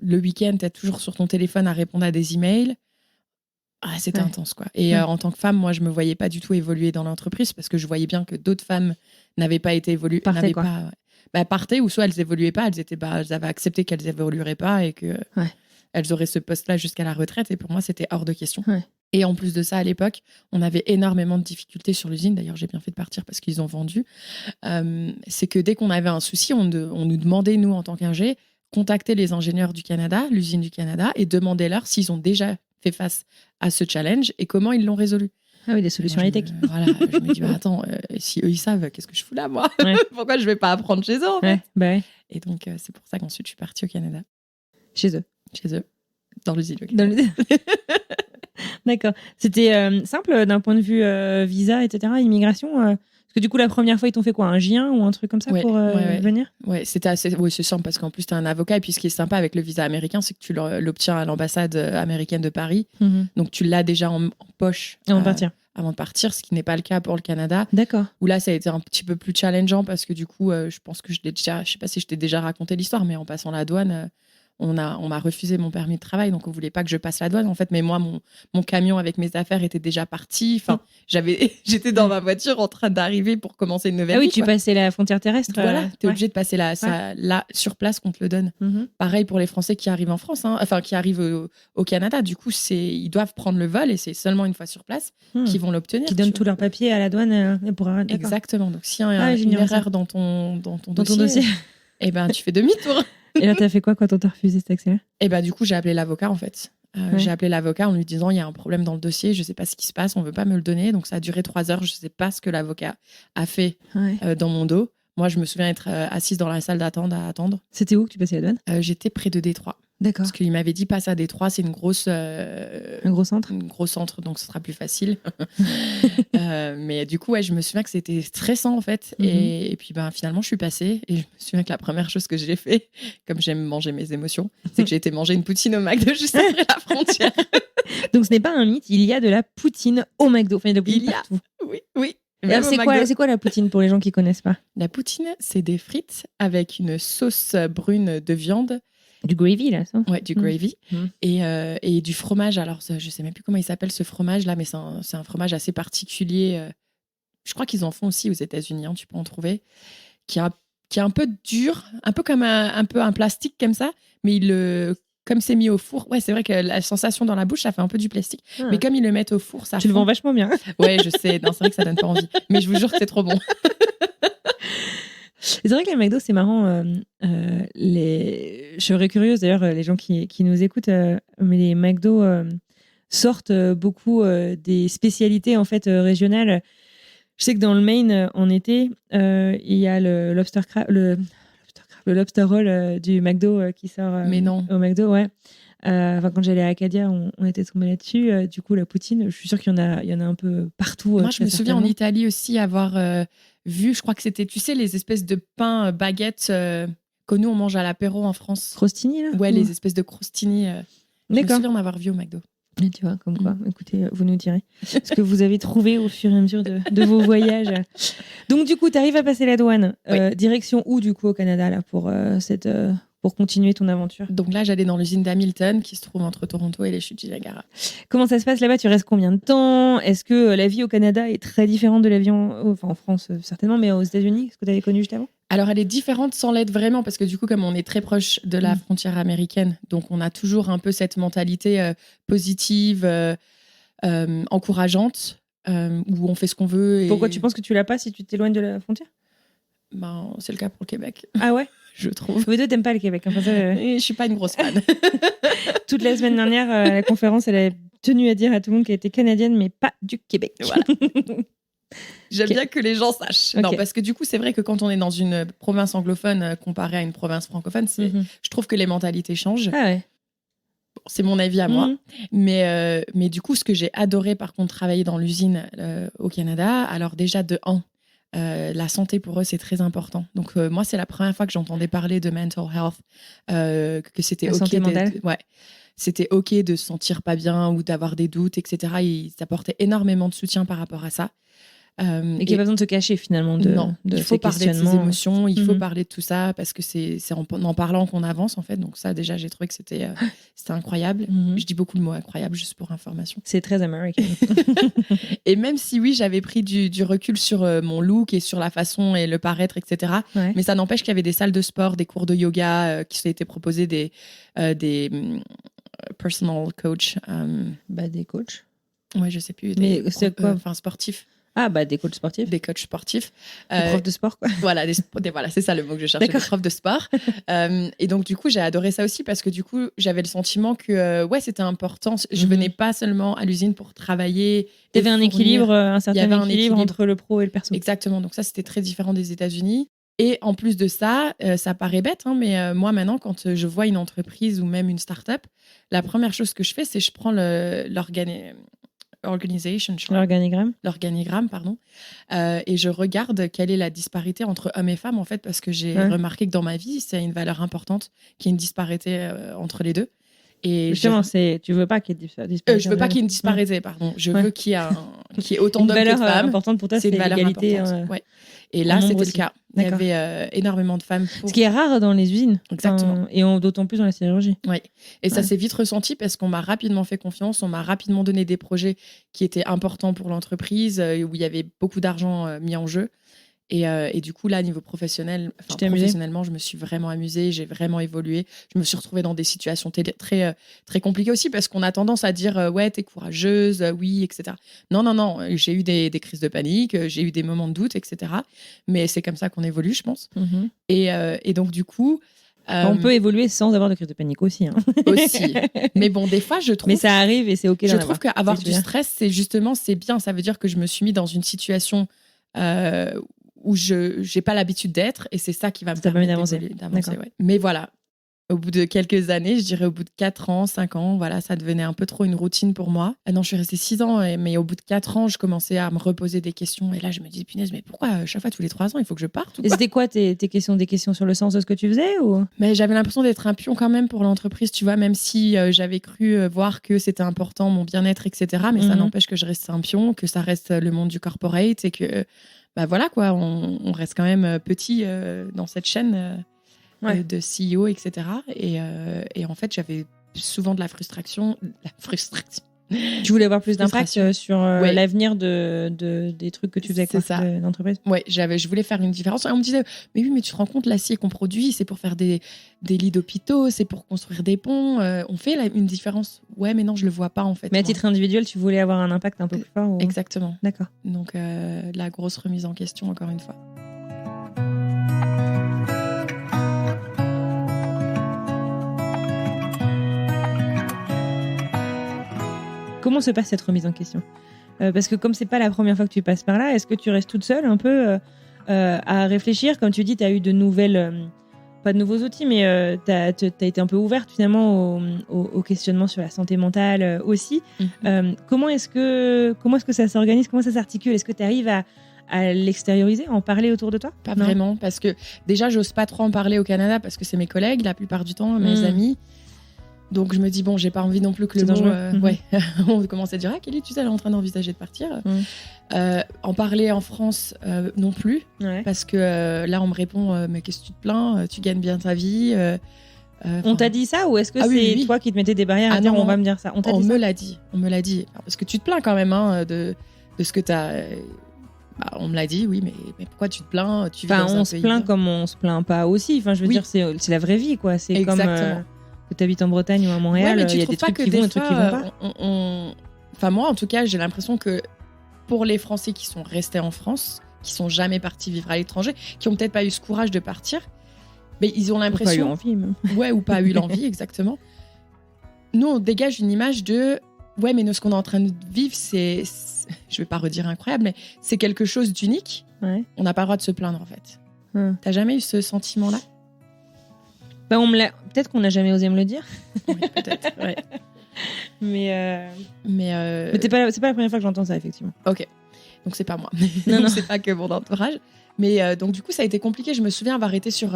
Le week-end, t'es toujours sur ton téléphone à répondre à des emails. C'était intense, quoi. Et en tant que femme, moi, je me voyais pas du tout évoluer dans l'entreprise parce que je voyais bien que d'autres femmes n'avaient pas été évoluées. Partaient ou soit elles évoluaient pas, elles avaient accepté qu'elles évolueraient pas et que elles auraient ce poste-là jusqu'à la retraite. Et pour moi, c'était hors de question. Et en plus de ça, à l'époque, on avait énormément de difficultés sur l'usine. D'ailleurs, j'ai bien fait de partir parce qu'ils ont vendu. C'est que dès qu'on avait un souci, on nous demandait, nous, en tant qu'ingé, contacter les ingénieurs du Canada, l'usine du Canada, et demander-leur s'ils ont déjà fait face à ce challenge et comment ils l'ont résolu. Ah oui, des solutions high-tech. Voilà, je me dis, attends, si eux, ils savent, qu'est-ce que je fous là, moi Pourquoi je vais pas apprendre chez eux, en fait Et donc, c'est pour ça qu'ensuite, je suis partie au Canada. Chez eux. Dans l'usine. D'accord. C'était simple d'un point de vue visa, etc., immigration parce que du coup, la première fois, ils t'ont fait quoi ? Un J1 ou un truc comme ça pour venir ? Ouais, c'est simple parce qu'en plus, tu es un avocat. Et puis, ce qui est sympa avec le visa américain, c'est que tu l'obtiens à l'ambassade américaine de Paris. Donc, tu l'as déjà en poche avant de partir, ce qui n'est pas le cas pour le Canada. D'accord. Où là, ça a été un petit peu plus challengeant parce que du coup, je pense que je sais pas si je t'ai déjà raconté l'histoire, mais en passant la douane, on m'a refusé mon permis de travail, donc on voulait pas que je passe la douane en fait. Mais moi, mon camion avec mes affaires était déjà parti. Enfin, j'étais dans ma voiture en train d'arriver pour commencer une nouvelle vie. Ah oui, tu passais la frontière terrestre. Voilà, t'es obligé de passer là sur place qu'on te le donne. Pareil pour les Français qui arrivent en France, enfin qui arrivent au Canada. Du coup, ils doivent prendre le vol et c'est seulement une fois sur place qu'ils vont l'obtenir. Qui donnent tous leurs papiers à la douane pour arrêter. Exactement. Donc s'il y a une erreur dans ton dossier, eh ben tu fais demi-tour. Et là, t'as fait quoi quand on t'a refusé cet accès-là ? Et du coup, j'ai appelé l'avocat en fait. J'ai appelé l'avocat en lui disant il y a un problème dans le dossier, je sais pas ce qui se passe, on veut pas me le donner. Donc ça a duré 3 heures, je sais pas ce que l'avocat a fait dans mon dos. Moi, je me souviens être assise dans la salle d'attente à attendre. C'était où que tu passais la douane ? J'étais près de Détroit. D'accord. Parce qu'il m'avait dit passe à Détroit, c'est un gros centre. Un gros centre, donc ce sera plus facile. Mais du coup, je me souviens que c'était stressant en fait. Et puis finalement, je suis passée et je me souviens que la première chose que j'ai fait, comme j'aime manger mes émotions, c'est que j'ai été manger une poutine au McDo juste après la frontière. Donc ce n'est pas un mythe, il y a de la poutine au McDo. Enfin, Oui. Alors, c'est quoi la poutine pour les gens qui connaissent pas ? La poutine, c'est des frites avec une sauce brune de viande. Du gravy, là, ça ? Ouais, du gravy. Et du fromage. Alors, je sais même plus comment il s'appelle ce fromage-là, mais c'est un fromage assez particulier. Je crois qu'ils en font aussi aux États-Unis, tu peux en trouver. Qui est un peu dur, un peu comme un plastique comme ça, mais comme c'est mis au four, c'est vrai que la sensation dans la bouche, ça fait un peu du plastique. Mais comme ils le mettent au four, ça Tu le vends vachement bien. Ouais, je sais. Non, c'est vrai que ça donne pas envie. Mais je vous jure que c'est trop bon. C'est vrai que les McDo, c'est marrant. Je serais curieuse, d'ailleurs, les gens qui nous écoutent, mais les McDo sortent beaucoup des spécialités en fait régionales. Je sais que dans le Maine, en été, il y a le lobster lobster roll du McDo qui sort au McDo, ouais. Quand j'allais à Acadia, on était tombé là-dessus. Du coup, la poutine, je suis sûre qu'il y en a un peu partout. Moi, je me souviens en Italie aussi avoir vu, je crois que c'était, tu sais, les espèces de pains baguettes que nous, on mange à l'apéro en France. Crostini, là ? Ouais, les espèces de crostini. Je me souviens en avoir vu au McDo. Et tu vois, comme quoi. Écoutez, vous nous direz ce que vous avez trouvé au fur et à mesure de vos voyages. Donc, du coup, tu arrives à passer la douane. Direction où, du coup, au Canada, là, pour continuer ton aventure ? Donc là, j'allais dans l'usine d'Hamilton, qui se trouve entre Toronto et les chutes du Niagara. Comment ça se passe là-bas ? Tu restes combien de temps ? Est-ce que la vie au Canada est très différente de la vie en France, certainement, mais aux États-Unis ? Est-ce que tu avais connu juste avant ? Alors, elle est différente sans l'être vraiment, parce que du coup, comme on est très proche de la frontière américaine, donc on a toujours un peu cette mentalité positive, encourageante. où on fait ce qu'on veut. Pourquoi tu penses que tu l'as pas si tu t'éloignes de la frontière? Ben, c'est le cas pour le Québec. Ah ouais? Je trouve. Vous deux, t'aimes pas le Québec. Enfin, ça, Et je suis pas une grosse fan. Toute la semaine dernière, à la conférence, elle a tenu à dire à tout le monde qu'elle était canadienne, mais pas du Québec. Voilà. J'aime bien que les gens sachent. Non, parce que du coup, c'est vrai que quand on est dans une province anglophone comparée à une province francophone, je trouve que les mentalités changent. Ah ouais. Bon, c'est mon avis à moi. Mais du coup, ce que j'ai adoré, par contre, travailler dans l'usine au Canada, alors déjà, la santé pour eux, c'est très important. Donc, moi, c'est la première fois que j'entendais parler de mental health, que c'était la OK. Santé mentale. Ouais. C'était OK de se sentir pas bien ou d'avoir des doutes, etc. Ils apportaient énormément de soutien par rapport à ça. Et qu'il n'y a pas besoin de se cacher finalement non, il faut parler de ses émotions, il faut Mhm. parler de tout ça parce que c'est en parlant qu'on avance en fait. Donc ça déjà j'ai trouvé que c'était incroyable. Mhm. Je dis beaucoup le mot incroyable juste pour information. C'est très américain. Et même si oui j'avais pris du recul sur mon look et sur la façon et le paraître etc. Ouais. Mais ça n'empêche qu'il y avait des salles de sport, des cours de yoga qui s'étaient proposés, des personal coach. Des coachs. Ouais je sais plus. Mais c'est quoi enfin sportifs. Ah des coachs sportifs. Des coachs sportifs. Des profs de sport quoi. Voilà, voilà, c'est ça le mot que je cherchais, des profs de sport. Et donc du coup, j'ai adoré ça aussi parce que du coup, j'avais le sentiment que c'était important. Je venais pas seulement à l'usine pour travailler. Il y avait un équilibre, un certain équilibre entre le pro et le perso. Exactement. Donc ça, c'était très différent des États-Unis. Et en plus de ça, ça paraît bête, hein, mais moi maintenant, quand je vois une entreprise ou même une start-up, la première chose que je fais, c'est je prends l'organigramme, pardon, et je regarde quelle est la disparité entre hommes et femmes, en fait, parce que j'ai remarqué que dans ma vie, c'est une valeur importante qu'il y ait une disparité entre les deux. Et justement, tu veux pas qu'il y ait une disparité. Je veux pas qu'il y ait une disparité, pardon. Je veux qu'il y ait autant d'hommes que de femmes. Une valeur importante pour toi, c'est l'égalité. Ouais. Et là, c'était le cas. Il y avait énormément de femmes. Ce qui est rare dans les usines. Exactement. Et d'autant plus dans la sidérurgie. Oui. Et ça s'est vite ressenti parce qu'on m'a rapidement fait confiance. On m'a rapidement donné des projets qui étaient importants pour l'entreprise, où il y avait beaucoup d'argent mis en jeu. Et du coup, là, niveau professionnellement, je me suis vraiment amusée, j'ai vraiment évolué. Je me suis retrouvée dans des situations très, très compliquées aussi parce qu'on a tendance à dire ouais, t'es courageuse, oui, etc. Non, j'ai eu des crises de panique, j'ai eu des moments de doute, etc. Mais c'est comme ça qu'on évolue, je pense. Et donc, du coup... on peut évoluer sans avoir de crise de panique aussi. Hein. Aussi. Mais bon, des fois, je trouve... Mais ça arrive et c'est OK d'en avoir. Je trouve qu'avoir du stress, c'est bien. Ça veut dire que je me suis mis dans une situation... où je n'ai pas l'habitude d'être, et c'est ça qui va me permettre d'avancer. Ouais. Mais voilà, au bout de quelques années, je dirais au bout de 4 ans, 5 ans, voilà, ça devenait un peu trop une routine pour moi. Ah non, je suis restée 6 ans, mais au bout de 4 ans, je commençais à me reposer des questions, et là, je me dis, punaise, mais pourquoi chaque fois, tous les 3 ans, il faut que je parte? Et c'était quoi tes questions? Des questions sur le sens de ce que tu faisais ou... Mais j'avais l'impression d'être un pion quand même pour l'entreprise, tu vois, même si j'avais cru voir que c'était important, mon bien-être, etc. Mais ça n'empêche que je reste un pion, que ça reste le monde du corporate, et que... voilà quoi, on reste quand même petit dans cette chaîne de CEO, etc. Et en fait, j'avais souvent de la frustration. Tu voulais avoir plus d'impact sur l'avenir des trucs que tu faisais d'entreprise. Ouais, je voulais faire une différence. Et on me disait, mais oui, mais tu te rends compte, l'acier qu'on produit, c'est pour faire des lits d'hôpitaux, c'est pour construire des ponts. On fait une différence. Ouais, mais non, je le vois pas en fait. Mais à titre individuel, tu voulais avoir un impact un peu plus fort. Exactement. D'accord. Donc la grosse remise en question, encore une fois. Comment se passe cette remise en question ? Parce que comme c'est pas la première fois que tu passes par là, est-ce que tu restes toute seule un peu à réfléchir ? Comme tu dis, tu as eu de nouvelles... pas de nouveaux outils, mais tu as été un peu ouverte finalement au questionnement sur la santé mentale aussi. Comment est-ce que ça s'organise ? Comment ça s'articule ? Est-ce que tu arrives à l'extérioriser, à en parler autour de toi ? Pas vraiment, parce que déjà, j'ose pas trop en parler au Canada parce que c'est mes collègues la plupart du temps, mes amis. Donc je me dis, bon, j'ai pas envie non plus que le mot... on commence à dire, ah, Kelly, tu sais, elle est en train d'envisager de partir. En parler en France non plus, parce que là, on me répond, mais qu'est-ce que tu te plains ? Tu gagnes bien ta vie. On t'a dit ça ou est-ce que c'est toi qui te mettais des barrières à dire, on va me dire ça ? On me l'a dit. Parce que tu te plains quand même de ce que tu as... on me l'a dit, oui, mais pourquoi tu te plains ? On se plaint comme on se plaint pas aussi. Enfin, je veux dire, c'est la vraie vie, quoi. C'est exactement. Comme que tu habites en Bretagne ou à Montréal, il y a des trucs qui vont, des trucs qui vont pas. Enfin, moi, en tout cas, j'ai l'impression que pour les Français qui sont restés en France, qui sont jamais partis vivre à l'étranger, qui ont peut-être pas eu ce courage de partir, mais ils ont l'impression... Ou pas eu envie, même. Ouais, ou pas eu l'envie, exactement. Nous, on dégage une image de... Ouais, mais nous, ce qu'on est en train de vivre, c'est... Je vais pas redire incroyable, mais c'est quelque chose d'unique. Ouais. On n'a pas le droit de se plaindre, en fait. T'as jamais eu ce sentiment-là? Peut-être qu'on n'a jamais osé me le dire. Oui, peut-être, ouais. Mais Mais c'est pas la première fois que j'entends ça, effectivement. Ok, donc c'est pas moi. Non. C'est pas que mon entourage. Mais donc du coup, ça a été compliqué. Je me souviens avoir été sur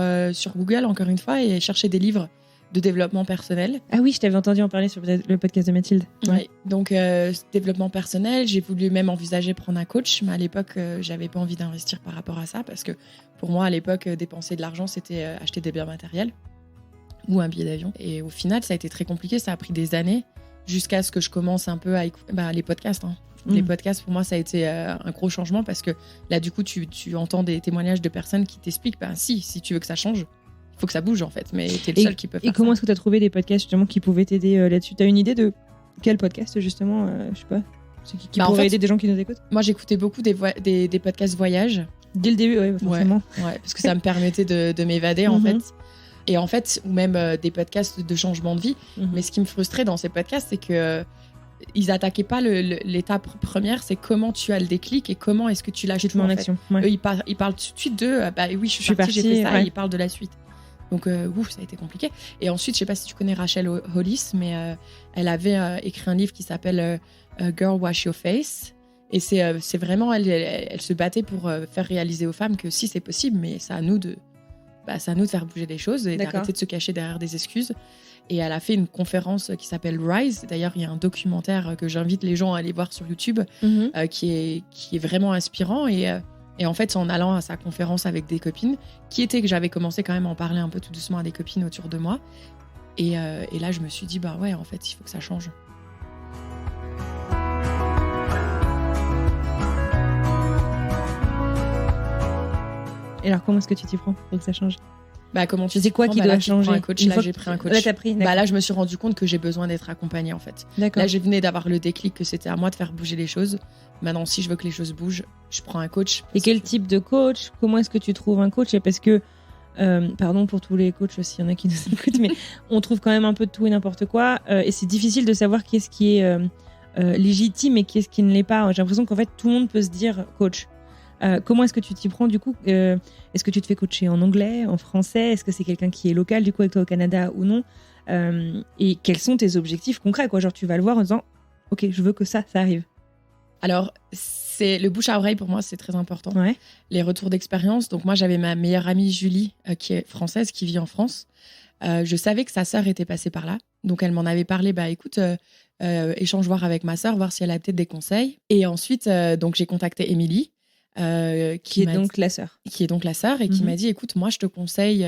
Google, encore une fois, et chercher des livres de développement personnel. Ah oui, je t'avais entendu en parler sur le podcast de Mathilde. Ouais. Donc, développement personnel, j'ai voulu même envisager prendre un coach, mais à l'époque, j'avais pas envie d'investir par rapport à ça, parce que pour moi, à l'époque, dépenser de l'argent, c'était acheter des biens matériels ou un billet d'avion. Et au final, ça a été très compliqué, ça a pris des années, jusqu'à ce que je commence un peu à écouter les podcasts. Hein. Les podcasts, pour moi, ça a été un gros changement, parce que là, du coup, tu entends des témoignages de personnes qui t'expliquent, si tu veux que ça change, il faut que ça bouge, en fait, mais t'es le seul qui peut faire ça. Et comment est-ce que tu as trouvé des podcasts, justement, qui pouvaient t'aider là-dessus? T'as une idée de quel podcast, justement, je sais pas, qui pourrait aider des gens qui nous écoutent? Moi, j'écoutais beaucoup des podcasts voyage. Dès le début, oui, forcément. Ouais, parce que ça me permettait de m'évader, en fait. Et en fait, ou même des podcasts de changement de vie. Mais ce qui me frustrait dans ces podcasts, c'est que ils attaquaient pas l'étape première, c'est comment tu as le déclic et comment est-ce que tu lâches tout en action. Ouais. Eux, ils parlent tout de suite de oui, je suis partie, j'ai fait ça, ouais. Et ils parlent de la suite. Donc, ça a été compliqué. Et ensuite, je sais pas si tu connais Rachel Hollis, mais elle avait écrit un livre qui s'appelle Girl Wash Your Face. Et c'est vraiment, elle se battait pour faire réaliser aux femmes que si c'est possible, mais c'est à nous de faire bouger les choses et d'arrêter de se cacher derrière des excuses. Et elle a fait une conférence qui s'appelle Rise. D'ailleurs, il y a un documentaire que j'invite les gens à aller voir sur YouTube qui est vraiment inspirant. Et en fait, c'est en allant à sa conférence avec des copines, que j'avais commencé quand même à en parler un peu tout doucement à des copines autour de moi. Et là, je me suis dit, ouais, en fait, il faut que ça change. Et alors, comment est-ce que tu t'y prends pour que ça change? Comment tu sais quoi qui doit changer? Là, j'ai pris un coach. Là, t'as pris. Là, je me suis rendu compte que j'ai besoin d'être accompagnée, en fait. D'accord. Là, je venais d'avoir le déclic que c'était à moi de faire bouger les choses. Maintenant, si je veux que les choses bougent, je prends un coach. Et quel type de coach? Comment est-ce que tu trouves un coach? Parce que, pardon pour tous les coachs, s'il y en a qui nous écoutent, mais on trouve quand même un peu de tout et n'importe quoi. Et c'est difficile de savoir qui est-ce qui est légitime et qui est-ce qui ne l'est pas. J'ai l'impression qu'en fait, tout le monde peut se dire coach. Comment est-ce que tu t'y prends du coup? Est-ce que tu te fais coacher en anglais, en français? Est-ce que c'est quelqu'un qui est local du coup avec toi au Canada ou non? Et quels sont tes objectifs concrets, quoi? Genre tu vas le voir en disant ok, je veux que ça arrive. Alors c'est le bouche à oreille pour moi, c'est très important. Ouais. Les retours d'expérience. Donc moi j'avais ma meilleure amie Julie qui est française, qui vit en France. Je savais que sa sœur était passée par là, donc elle m'en avait parlé. Écoute, échange voir avec ma sœur, voir si elle a peut-être des conseils. Et ensuite donc j'ai contacté Émilie. Qui est donc la sœur et qui m'a dit écoute, moi je te conseille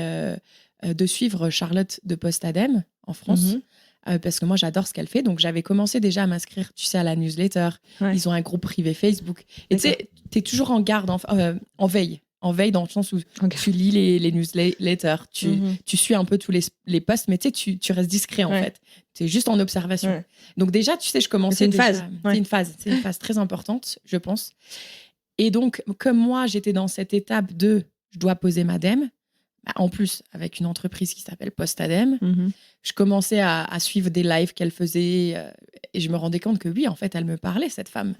de suivre Charlotte de Postadem en France parce que moi j'adore ce qu'elle fait. Donc j'avais commencé déjà à m'inscrire, tu sais, à la newsletter. Ils ont un groupe privé Facebook et tu sais, t'es toujours en garde, en veille dans le sens où tu lis les newsletters, tu suis un peu tous les posts, mais tu sais, tu restes discret en fait. Tu es juste en observation. Donc déjà, tu sais, je commençais. C'est une phase très importante, je pense. Et donc, comme moi, j'étais dans cette étape de je dois poser ma DEM, en plus, avec une entreprise qui s'appelle Postadem, je commençais à suivre des lives qu'elle faisait et je me rendais compte que oui, en fait, elle me parlait, cette femme.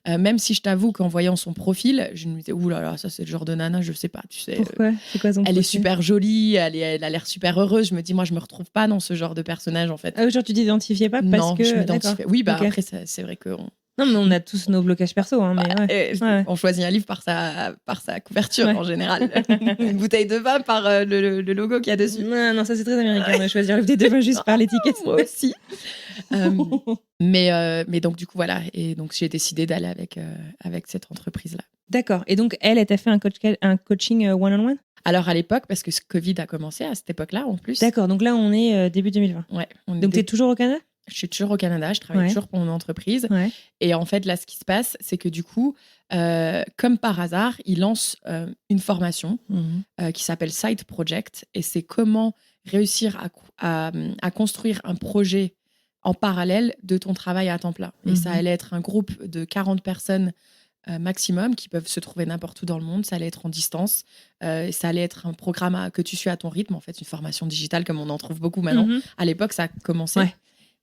Même si je t'avoue qu'en voyant son profil, je me disais, ouh là là, ça c'est le genre de nana, je sais pas, tu sais. Pourquoi? C'est quoi son profil? Elle est super jolie, elle a l'air super heureuse. Je me dis, moi, je me retrouve pas dans ce genre de personnage, en fait. Ah, genre, tu t'identifiais pas parce non, que. Je m'identifiais. Oui, après, c'est vrai que. Non, mais on a tous nos blocages perso. Hein, mais on choisit un livre par sa couverture, en général. Une bouteille de vin par le logo qu'il y a dessus. Non, ça c'est très américain de choisir une bouteille de vin juste par l'étiquette. Moi aussi. Mais donc, du coup, voilà. Et donc, j'ai décidé d'aller avec cette entreprise-là. D'accord. Et donc, elle t'a fait un coaching one-on-one? Alors, à l'époque, parce que ce Covid a commencé à cette époque-là, en plus. D'accord. Donc là, on est début 2020. Ouais. Donc, t'es toujours au Canada? Je suis toujours au Canada, je travaille toujours pour mon entreprise. Ouais. Et en fait, là, ce qui se passe, c'est que du coup, comme par hasard, ils lancent une formation qui s'appelle Side Project. Et c'est comment réussir à construire un projet en parallèle de ton travail à temps plein. Et ça allait être un groupe de 40 personnes maximum qui peuvent se trouver n'importe où dans le monde. Ça allait être en distance. Ça allait être un programme que tu suis à ton rythme, en fait, une formation digitale comme on en trouve beaucoup maintenant. À l'époque, ça a commencé. Ouais.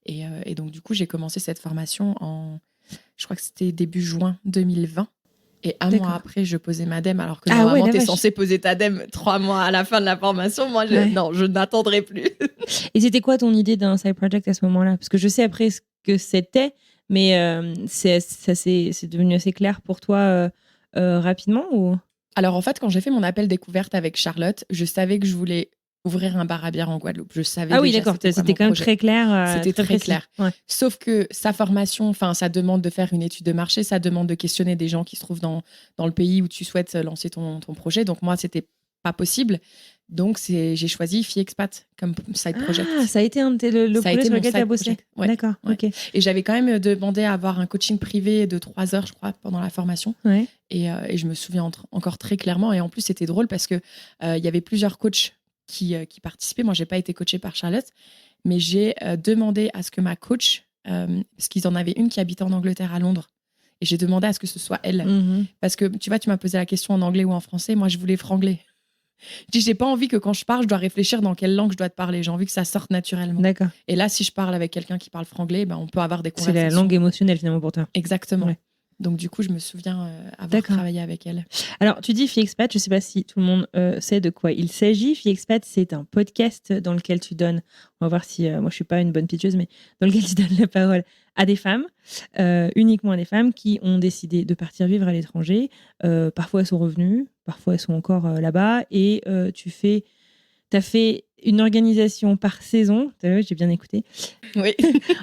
Et donc, du coup, j'ai commencé cette formation je crois que c'était début juin 2020. Et un mois après, je posais ma DEM, alors que normalement, tu es censé poser ta DEM 3 mois à la fin de la formation. Moi, non, je n'attendrai plus. Et c'était quoi ton idée d'un side project à ce moment-là? Parce que je sais après ce que c'était, mais c'est devenu assez clair pour toi rapidement ou... Alors, en fait, quand j'ai fait mon appel découverte avec Charlotte, je savais que je voulais ouvrir un bar à bière en Guadeloupe. Je savais oui, d'accord. C'était quand même très clair. C'était très clair. Ouais. Sauf que sa formation, ça demande de faire une étude de marché, ça demande de questionner des gens qui se trouvent dans le pays où tu souhaites lancer ton projet. Donc, moi, c'était pas possible. Donc, j'ai choisi Fille Expat comme side project. Ah, ça a été le projet sur lequel tu as bossé. Ouais. D'accord, ouais. ok. Et j'avais quand même demandé à avoir un coaching privé de 3 heures, je crois, pendant la formation. Ouais. Et je me souviens encore très clairement. Et en plus, c'était drôle parce qu'il y avait plusieurs coachs qui participaient. Moi, je n'ai pas été coachée par Charlotte, mais j'ai demandé à ce que ma coach, parce qu'ils en avaient une qui habitait en Angleterre, à Londres, et j'ai demandé à ce que ce soit elle. Parce que, tu vois, tu m'as posé la question en anglais ou en français. Moi, je voulais frangler. Je dis, j'ai pas envie que quand je parle, je dois réfléchir dans quelle langue je dois te parler. J'ai envie que ça sorte naturellement. D'accord. Et là, si je parle avec quelqu'un qui parle franglais, on peut avoir des conversations. C'est la langue émotionnelle finalement pour toi. Exactement. Ouais. Donc du coup, je me souviens avoir travaillé avec elle. Alors, tu dis Fille Expat, je ne sais pas si tout le monde sait de quoi il s'agit. Fille Expat, c'est un podcast dans lequel tu donnes, on va voir si moi je ne suis pas une bonne pitcheuse, mais dans lequel tu donnes la parole à des femmes, uniquement à des femmes qui ont décidé de partir vivre à l'étranger. Parfois elles sont revenues, parfois elles sont encore là-bas, et tu as fait une organisation par saison, j'ai bien écouté, oui.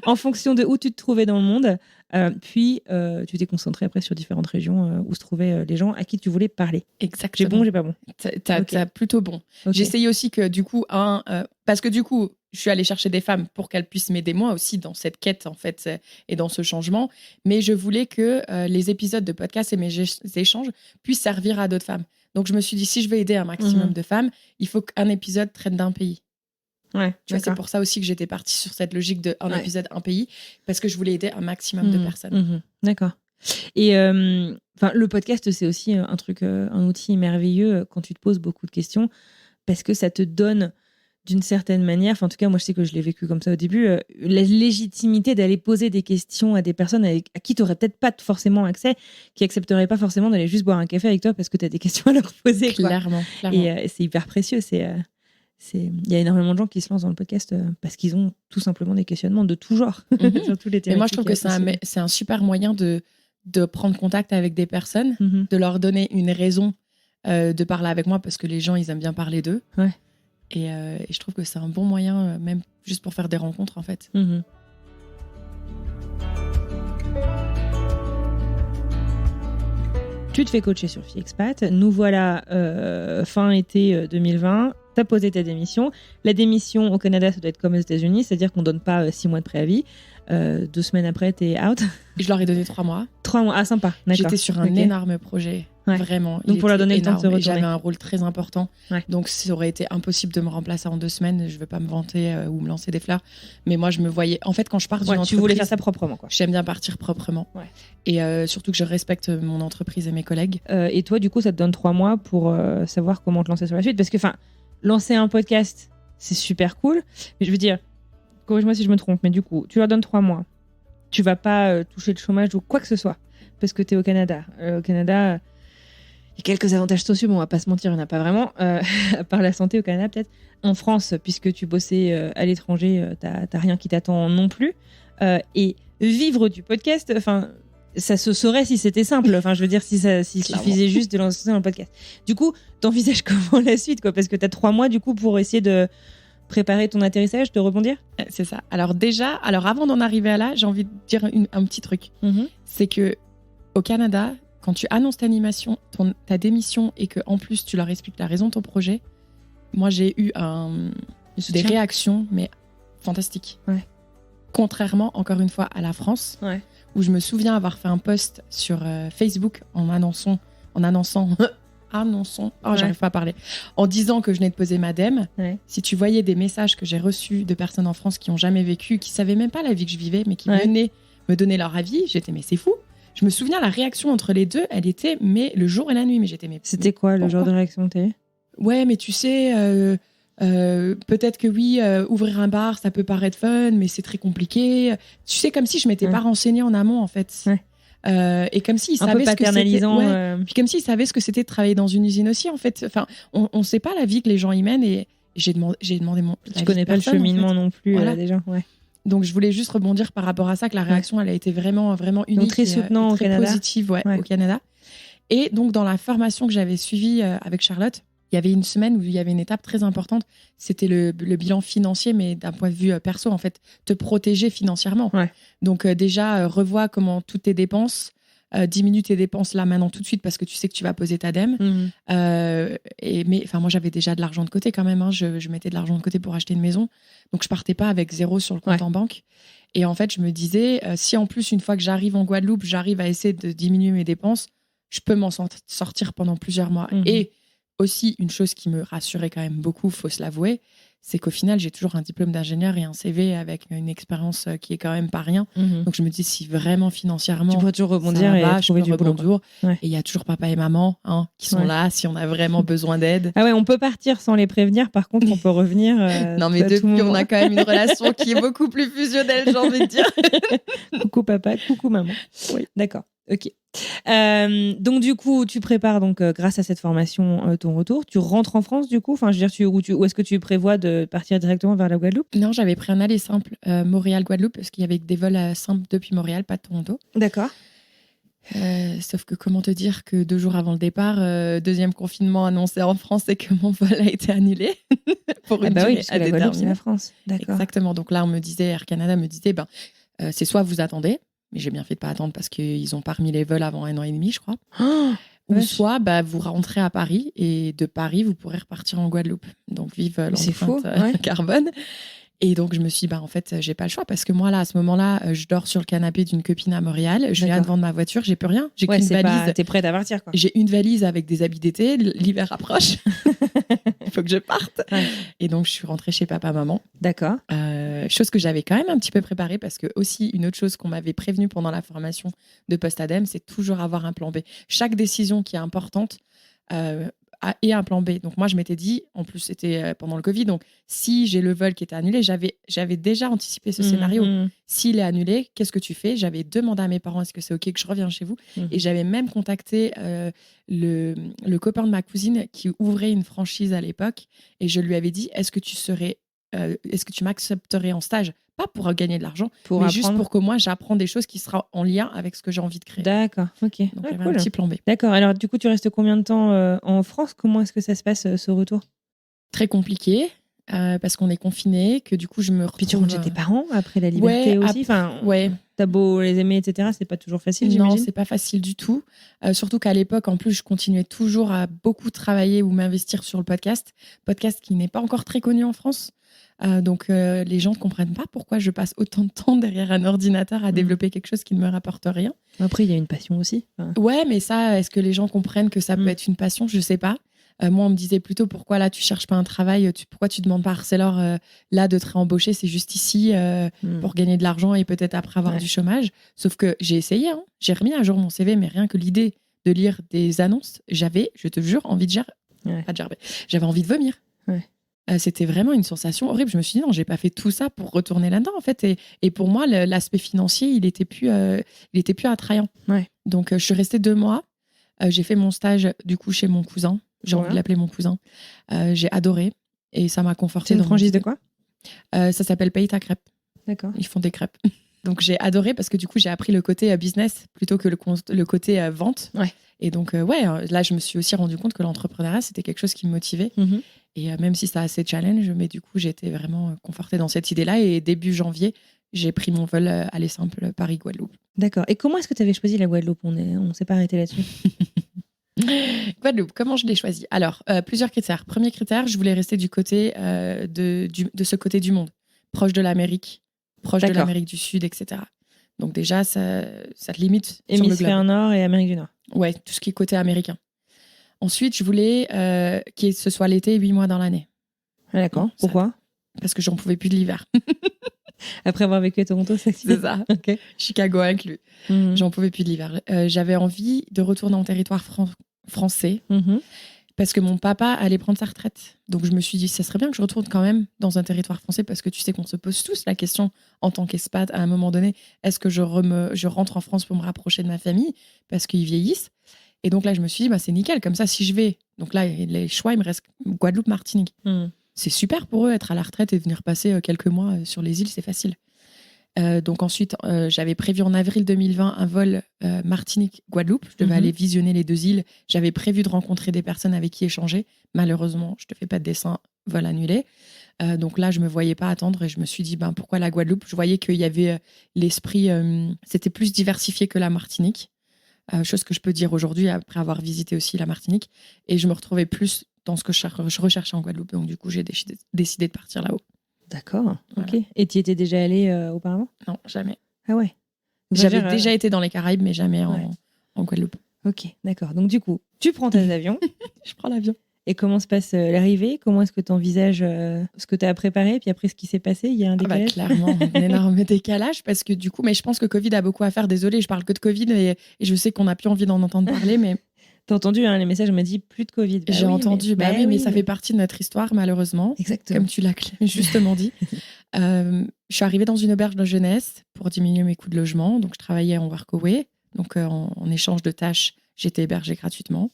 en fonction de où tu te trouvais dans le monde. Puis, tu t'es concentré après sur différentes régions où se trouvaient les gens à qui tu voulais parler. Exactement. J'ai bon, j'ai pas bon. T'as plutôt bon. Okay. J'ai essayé aussi que du coup, parce que du coup, je suis allée chercher des femmes pour qu'elles puissent m'aider moi aussi dans cette quête en fait et dans ce changement. Mais je voulais que les épisodes de podcast et mes échanges puissent servir à d'autres femmes. Donc, je me suis dit, si je veux aider un maximum de femmes, il faut qu'un épisode traite d'un pays. Ouais, tu vois, c'est pour ça aussi que j'étais partie sur cette logique de un épisode, un pays, parce que je voulais aider un maximum de personnes. D'accord. Et le podcast, c'est aussi un outil merveilleux quand tu te poses beaucoup de questions, parce que ça te donne d'une certaine manière, en tout cas moi je sais que je l'ai vécu comme ça au début, la légitimité d'aller poser des questions à des personnes à qui tu n'aurais peut-être pas forcément accès, qui n'accepteraient pas forcément d'aller juste boire un café avec toi parce que tu as des questions à leur poser. Clairement. Et c'est hyper précieux. Il y a énormément de gens qui se lancent dans le podcast parce qu'ils ont tout simplement des questionnements de tout genre. Sur tous les thématiques. Et moi je trouve que c'est un super moyen de prendre contact avec des personnes, de leur donner une raison de parler avec moi, parce que les gens ils aiment bien parler d'eux. Ouais. Et je trouve que c'est un bon moyen, même juste pour faire des rencontres, en fait. Tu te fais coacher sur Fille Expat. Nous voilà fin été 2020. Tu as posé ta démission. La démission au Canada, ça doit être comme aux États-Unis, c'est-à-dire qu'on ne donne pas 6 mois de préavis. 2 semaines après, tu es out. Je leur ai donné 3 mois. 3 mois, ah sympa. D'accord. J'étais sur un énorme projet. Ouais. Vraiment. Donc pour leur donner le temps de se retourner. J'avais un rôle très important. Ouais. Donc ça aurait été impossible de me remplacer en 2 semaines. Je ne veux pas me vanter ou me lancer des fleurs. Mais moi, je me voyais. En fait, quand je pars d'une entreprise. Tu voulais faire ça proprement, quoi. J'aime bien partir proprement. Ouais. Et surtout que je respecte mon entreprise et mes collègues. Et toi, du coup, ça te donne 3 mois pour savoir comment te lancer sur la suite. Parce que, lancer un podcast, c'est super cool. Mais je veux dire, corrige-moi si je me trompe, mais du coup, tu leur donnes 3 mois. Tu vas pas toucher le chômage ou quoi que ce soit. Parce que tu es au Canada. Au Canada. Il y a quelques avantages sociaux, mais on va pas se mentir, il n'y en a pas vraiment, à part la santé au Canada peut-être. En France, puisque tu bossais à l'étranger, t'as rien qui t'attend non plus. Et vivre du podcast, ça se saurait si c'était simple. Je veux dire, s'il suffisait juste de lancer dans le podcast. Du coup, t'envisages comment la suite, quoi, parce que t'as 3 mois du coup pour essayer de préparer ton atterrissage, de rebondir. C'est ça. Alors avant d'en arriver à là, j'ai envie de dire un petit truc. C'est que au Canada, quand tu annonces ta démission et qu'en plus tu leur expliques la raison de ton projet, moi j'ai eu des réactions mais fantastiques. Ouais. Contrairement, encore une fois, à la France, où je me souviens avoir fait un post sur Facebook en annonçant, j'arrive pas à parler, en disant que je venais de poser ma DEM. Ouais. Si tu voyais des messages que j'ai reçus de personnes en France qui n'ont jamais vécu, qui savaient même pas la vie que je vivais, mais qui venaient me donner leur avis, j'étais mais c'est fou. Je me souviens, la réaction entre les deux, elle était mais le jour et la nuit. Mais j'étais mais C'était quoi le pourquoi genre de réaction que t'as eu? Ouais, mais tu sais, peut-être que oui, ouvrir un bar, ça peut paraître fun, mais c'est très compliqué. Tu sais, comme si je m'étais pas renseignée en amont, en fait. Ouais. Et comme s'ils Un peu savaient ce que c'était. paternalisant. Ouais. Puis comme s'ils savaient ce que c'était de travailler dans une usine aussi, en fait. Enfin, on sait pas la vie que les gens y mènent et j'ai demandé mon. Tu connais pas le cheminement en fait. non plus Voilà. des gens. Ouais. Donc je voulais juste rebondir par rapport à ça, que la réaction, elle a été vraiment, vraiment unique. Donc très soutenant au très Canada. Positive, ouais, au Canada. Et donc dans la formation que j'avais suivie avec Charlotte, il y avait une semaine où il y avait une étape très importante. C'était le bilan financier, mais d'un point de vue perso, en fait, te protéger financièrement. Ouais. Donc déjà, revois comment toutes tes dépenses, diminue tes dépenses là maintenant tout de suite parce que tu sais que tu vas poser ta dème. Mais moi, j'avais déjà de l'argent de côté quand même. Hein. Je mettais de l'argent de côté pour acheter une maison. Donc, je partais pas avec 0 sur le compte en banque. Et en fait, je me disais, si en plus, une fois que j'arrive en Guadeloupe, j'arrive à essayer de diminuer mes dépenses, je peux m'en sortir pendant plusieurs mois. Et aussi, une chose qui me rassurait quand même beaucoup, faut se l'avouer, c'est qu'au final, j'ai toujours un diplôme d'ingénieur et un CV avec une expérience qui est quand même pas rien. Donc, je me dis, si vraiment financièrement, tu pourrais toujours rebondir et trouver du boulot. Et il y a toujours papa et maman qui sont là si on a vraiment besoin d'aide. Ah ouais, on peut partir sans les prévenir. Par contre, on peut revenir. Non, mais depuis, on a quand même une relation qui est beaucoup plus fusionnelle, j'ai envie de dire. Coucou papa, coucou maman. Oui. D'accord. Ok. Donc du coup, tu prépares grâce à cette formation ton retour. Tu rentres en France du coup. Enfin, je veux dire, où est-ce que tu prévois de partir directement vers la Guadeloupe? Non, j'avais pris un aller simple Montréal-Guadeloupe parce qu'il y avait des vols simples depuis Montréal, pas de Toronto. D'accord. Sauf que comment te dire que 2 jours avant le départ, deuxième confinement annoncé en France et que mon vol a été annulé pour une durée la Guadeloupe, c'est la France. D'accord. Exactement. Donc là, Air Canada me disait, c'est soit vous attendez, mais j'ai bien fait de pas attendre parce qu'ils n'ont pas remis les vols avant 1 an et demi, je crois. Ou soit vous rentrez à Paris et de Paris, vous pourrez repartir en Guadeloupe. Donc vive l'empreinte carbone. Et donc je me suis dit, en fait, j'ai pas le choix parce que moi, là, à ce moment-là, je dors sur le canapé d'une copine à Montréal. Je viens de vendre ma voiture, j'ai plus rien. J'ai qu'une valise. T'es prête à partir, quoi. J'ai une valise avec des habits d'été. L'hiver approche. Il faut que je parte. Ouais. Et donc je suis rentrée chez papa-maman. D'accord. Chose que j'avais quand même un petit peu préparée parce que aussi une autre chose qu'on m'avait prévenue pendant la formation de post-ADEME, c'est toujours avoir un plan B. Chaque décision qui est importante et un plan B. Donc moi, je m'étais dit, en plus c'était pendant le Covid, donc si j'ai le vol qui était annulé, j'avais déjà anticipé ce scénario. S'il est annulé, qu'est-ce que tu fais? J'avais demandé à mes parents, est-ce que c'est OK que je revienne chez vous? Et j'avais même contacté le copain de ma cousine qui ouvrait une franchise à l'époque et je lui avais dit, est-ce que tu m'accepterais en stage? Pas pour gagner de l'argent, mais juste pour que moi, j'apprends des choses qui seront en lien avec ce que j'ai envie de créer. D'accord, ok. Donc, il y avait un petit plan B. D'accord, alors du coup, tu restes combien de temps en France? Comment est-ce que ça se passe, ce retour? Très compliqué, parce qu'on est confiné, que du coup, je me retrouve... Puis tu rentres chez tes parents après la liberté aussi T'as beau les aimer, etc., c'est pas toujours facile, j'imagine? Non, c'est pas facile du tout. Surtout qu'à l'époque, en plus, je continuais toujours à beaucoup travailler ou m'investir sur le podcast qui n'est pas encore très connu en France. Donc les gens ne comprennent pas pourquoi je passe autant de temps derrière un ordinateur à développer quelque chose qui ne me rapporte rien. Après, il y a une passion aussi. Ouais, mais ça, est-ce que les gens comprennent que ça peut être une passion? Je sais pas. Moi, on me disait plutôt pourquoi là tu cherches pas un travail, pourquoi tu demandes pas à Arcelor là de te réembaucher, c'est juste ici pour gagner de l'argent et peut-être après avoir du chômage. Sauf que j'ai essayé, j'ai remis à jour mon CV, mais rien que l'idée de lire des annonces, j'avais, je te jure, envie de j'avais envie de vomir. C'était vraiment une sensation horrible. Je me suis dit non, j'ai pas fait tout ça pour retourner là-dedans en fait. Et pour moi, l'aspect financier, il était plus attrayant. Donc je suis restée 2 mois. J'ai fait mon stage du coup chez mon cousin. J'ai envie de l'appeler mon cousin. J'ai adoré et ça m'a confortée. C'est une franchise de quoi? Ça s'appelle Paye ta crêpe. D'accord. Ils font des crêpes. Donc j'ai adoré parce que du coup j'ai appris le côté business plutôt que le côté vente. Et donc là je me suis aussi rendu compte que l'entrepreneuriat c'était quelque chose qui me motivait. Et même si ça a ses challenges, mais du coup j'étais vraiment confortée dans cette idée-là. Et début janvier, j'ai pris mon vol aller simple Paris-Guadeloupe. D'accord. Et comment est-ce que tu avais choisi la Guadeloupe? On s'est pas arrêté là-dessus. Guadeloupe, comment je l'ai choisi? Alors, plusieurs critères. Premier critère, je voulais rester du côté de ce côté du monde, proche de l'Amérique, proche de l'Amérique du Sud, etc. Donc déjà, ça te limite sur le globe. Hémisphère Nord et Amérique du Nord. Ouais, tout ce qui est côté américain. Ensuite, je voulais que ce soit l'été 8 mois dans l'année. Ah, d'accord. Pourquoi? Parce que j'en pouvais plus de l'hiver. Après avoir vécu à Toronto, C'est ça. Ok. Chicago inclus. J'en pouvais plus de l'hiver. J'avais envie de retourner en territoire français parce que mon papa allait prendre sa retraite. Donc je me suis dit, ça serait bien que je retourne quand même dans un territoire français parce que tu sais qu'on se pose tous la question en tant qu'expat à un moment donné, est-ce que je rentre en France pour me rapprocher de ma famille parce qu'ils vieillissent? Et donc là, je me suis dit, bah, c'est nickel, comme ça, si je vais. Donc là, les choix, il me reste Guadeloupe, Martinique. C'est super pour eux, être à la retraite et venir passer quelques mois sur les îles, c'est facile. Donc ensuite, j'avais prévu en avril 2020 un vol Martinique-Guadeloupe. Je devais aller visionner les 2 îles. J'avais prévu de rencontrer des personnes avec qui échanger. Malheureusement, je ne te fais pas de dessin, vol annulé. Donc là, je ne me voyais pas attendre et je me suis dit, pourquoi la Guadeloupe? Je voyais qu'il y avait l'esprit, c'était plus diversifié que la Martinique. Chose que je peux dire aujourd'hui après avoir visité aussi la Martinique. Et je me retrouvais plus dans ce que je recherchais en Guadeloupe. Donc du coup, j'ai décidé de partir là-haut. D'accord, Voilà. ok. Et tu y étais déjà allée auparavant? Non, jamais. Ah ouais. J'avais déjà été dans les Caraïbes, mais jamais en Guadeloupe. Ok, d'accord. Donc du coup, tu prends tes avions. Je prends l'avion. Et comment se passe l'arrivée? Comment est-ce que tu envisages ce que tu as préparé? Puis après, ce qui s'est passé, il y a un décalage? Clairement, un énorme décalage parce que du coup, mais je pense que Covid a beaucoup à faire. Désolée, je parle que de Covid et je sais qu'on n'a plus envie d'en entendre parler, mais... T'as entendu les messages, on m'a dit plus de Covid. J'ai entendu, mais ça fait partie de notre histoire, malheureusement. Exactement. Comme tu l'as justement dit. Je suis arrivée dans une auberge de jeunesse pour diminuer mes coûts de logement. Donc, je travaillais en workaway. Donc, en échange de tâches, j'étais hébergée gratuitement.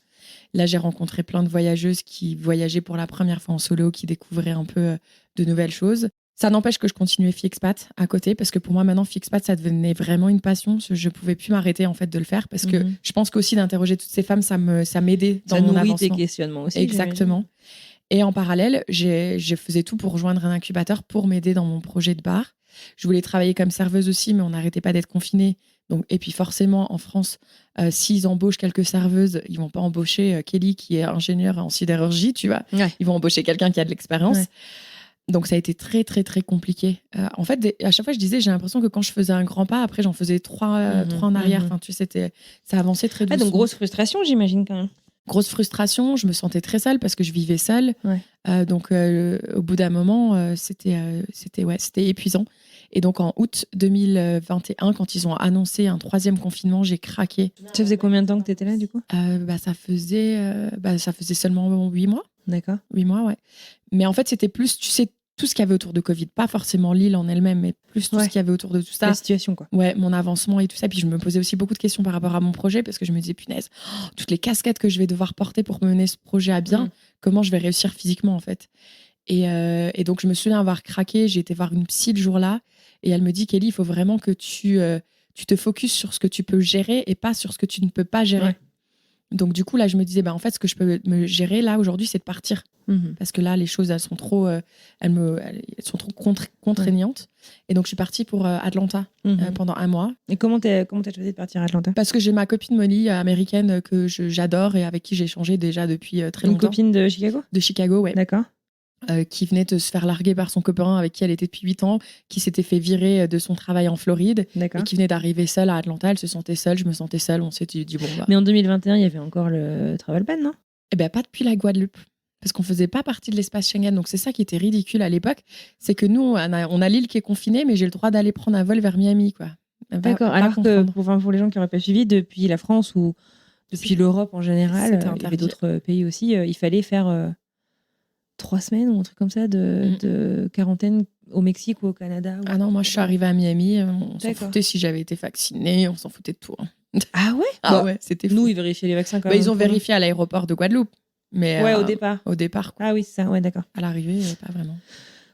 Là, j'ai rencontré plein de voyageuses qui voyageaient pour la première fois en solo, qui découvraient un peu de nouvelles choses. Ça n'empêche que je continuais Fixpat à côté, parce que pour moi, maintenant, Fixpat, ça devenait vraiment une passion. Je ne pouvais plus m'arrêter en fait, de le faire, parce que je pense qu'aussi d'interroger toutes ces femmes, ça m'aidait dans mon avancement. Ça nourrit tes questionnements aussi. Exactement. Et en parallèle, je faisais tout pour rejoindre un incubateur pour m'aider dans mon projet de bar. Je voulais travailler comme serveuse aussi, mais on n'arrêtait pas d'être confinés. Donc, et puis forcément, en France, s'ils embauchent quelques serveuses, ils vont pas embaucher Kelly, qui est ingénieure en sidérurgie, tu vois. Ouais. Ils vont embaucher quelqu'un qui a de l'expérience. Ouais. Donc, ça a été très, très, très compliqué. En fait, à chaque fois, je disais, j'ai l'impression que quand je faisais un grand pas, après, j'en faisais trois en arrière. Enfin, tu sais, ça avançait très doucement. Donc, grosse frustration, j'imagine, quand même. Grosse frustration, je me sentais très seule parce que je vivais seule. Ouais. Donc, au bout d'un moment, c'était épuisant. Et donc, en août 2021, quand ils ont annoncé un 3e confinement, j'ai craqué. Ça faisait combien de temps que tu étais là, du coup ? Ça faisait seulement 8 mois. D'accord. 8 mois, ouais. Mais en fait, c'était plus, tu sais, tout ce qu'il y avait autour de Covid. Pas forcément l'île en elle-même, mais plus tout ce qu'il y avait autour de tout ça. La situation, quoi. Ouais, mon avancement et tout ça. Puis je me posais aussi beaucoup de questions par rapport à mon projet parce que je me disais, punaise, toutes les casquettes que je vais devoir porter pour mener ce projet à bien, comment je vais réussir physiquement, en fait. Et donc, je me souviens avoir craqué. J'ai été voir une psy le jour-là et elle me dit, Kelly, il faut vraiment que tu te focuses sur ce que tu peux gérer et pas sur ce que tu ne peux pas gérer. Ouais. Donc, du coup, là, je me disais, en fait, ce que je peux me gérer là aujourd'hui, c'est de partir. Parce que là, les choses, elles sont trop contraignantes. Et donc, je suis partie pour Atlanta pendant 1 mois. Et comment t'as choisi de partir à Atlanta ? Parce que j'ai ma copine Molly, américaine, que j'adore et avec qui j'ai échangé déjà depuis très longtemps. Une copine de Chicago ? De Chicago, ouais. D'accord. Qui venait de se faire larguer par son copain avec qui elle était depuis 8 ans, qui s'était fait virer de son travail en Floride. D'accord. Et qui venait d'arriver seule à Atlanta. Elle se sentait seule, je me sentais seule. On s'est dit, bon, bah. Mais en 2021, il y avait encore le travel ban, non ? Eh bien, pas depuis la Guadeloupe. Parce qu'on faisait pas partie de l'espace Schengen. Donc, c'est ça qui était ridicule à l'époque. C'est que nous, on a l'île qui est confinée, mais j'ai le droit d'aller prendre un vol vers Miami, quoi. D'accord. Alors que pour les gens qui n'auraient pas suivi, depuis la France ou depuis l'Europe en général, il y avait d'autres pays aussi, il fallait faire 3 semaines ou un truc comme ça de quarantaine au Mexique ou au Canada. Ah non, moi, je suis arrivée à Miami. On s'en foutait si j'avais été vaccinée. On s'en foutait de tout. Ah ouais ? Ah ouais, c'était fou. Nous, ils vérifiaient les vaccins quand même. Ils ont vérifié à l'aéroport de Guadeloupe. Mais au départ. Au départ, quoi. Ah oui, c'est ça, ouais, d'accord. À l'arrivée, pas vraiment.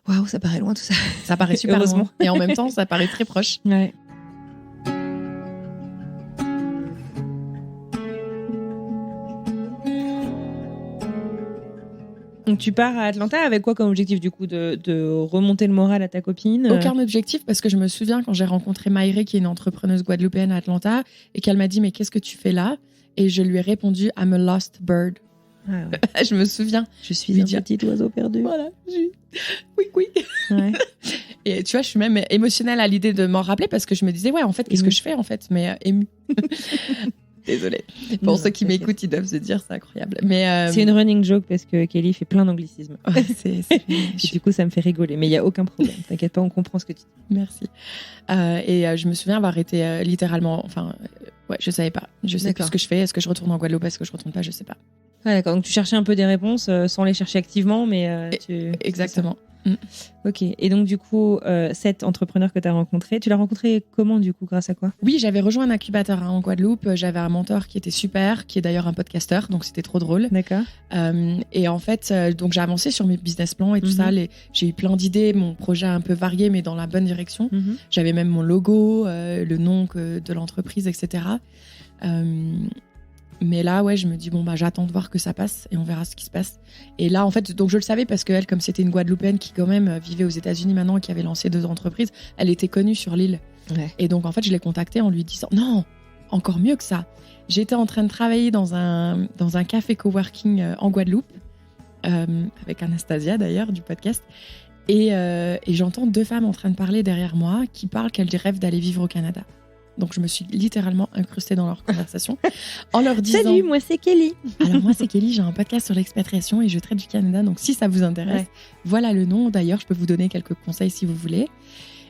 Waouh, ça paraît loin tout ça. Ça paraît super loin. Et en même temps, ça paraît très proche. Ouais. Donc tu pars à Atlanta avec quoi comme objectif du coup de remonter le moral à ta copine ? Aucun objectif parce que je me souviens quand j'ai rencontré Maïré qui est une entrepreneuse guadeloupéenne à Atlanta et qu'elle m'a dit mais qu'est-ce que tu fais là ? Et je lui ai répondu I'm a lost bird. Ah ouais. Je me souviens. Je suis un petit oiseau perdu. Voilà. Oui. Ouais. Et tu vois, je suis même émotionnelle à l'idée de m'en rappeler parce que je me disais ouais en fait qu'est-ce que je fais en fait mais émue. Désolée. Pour ceux qui m'écoutent, ils doivent se dire c'est incroyable. Mais c'est une running joke parce que Kelly fait plein d'anglicismes. Ouais, Et du coup, ça me fait rigoler. Mais il n'y a aucun problème. T'inquiète pas, on comprend ce que tu dis. Merci. Je me souviens avoir été littéralement... ouais, je savais pas. Je sais plus ce que je fais. Est-ce que je retourne en Guadeloupe? Est-ce que je retourne pas? Je sais pas. Ouais, d'accord. Donc tu cherchais un peu des réponses sans les chercher activement, mais Exactement. Ok. Et donc du coup, cet entrepreneur que tu as rencontré, tu l'as rencontré comment du coup, grâce à quoi? Oui, j'avais rejoint un incubateur en Guadeloupe. J'avais un mentor qui était super, qui est d'ailleurs un podcasteur, donc c'était trop drôle. D'accord. Et en fait, donc j'ai avancé sur mes business plans et tout ça. J'ai eu plein d'idées, mon projet a un peu varié, mais dans la bonne direction. J'avais même mon logo, le nom de l'entreprise, etc. Mais là, ouais, je me dis, j'attends de voir que ça passe et on verra ce qui se passe. Et là, en fait, donc je le savais parce qu'elle, comme c'était une Guadeloupéenne qui, quand même, vivait aux États-Unis maintenant et qui avait lancé 2 entreprises, elle était connue sur l'île. Ouais. Et donc, en fait, je l'ai contactée en lui disant, non, encore mieux que ça. J'étais en train de travailler dans un café coworking en Guadeloupe, avec Anastasia d'ailleurs, du podcast. Et j'entends 2 femmes en train de parler derrière moi qui parlent qu'elles rêvent d'aller vivre au Canada. Donc, je me suis littéralement incrustée dans leur conversation en leur disant... Salut, moi c'est Kelly. Alors, moi c'est Kelly, j'ai un podcast sur l'expatriation et je traite du Canada. Donc, si ça vous intéresse, voilà le nom. D'ailleurs, je peux vous donner quelques conseils si vous voulez.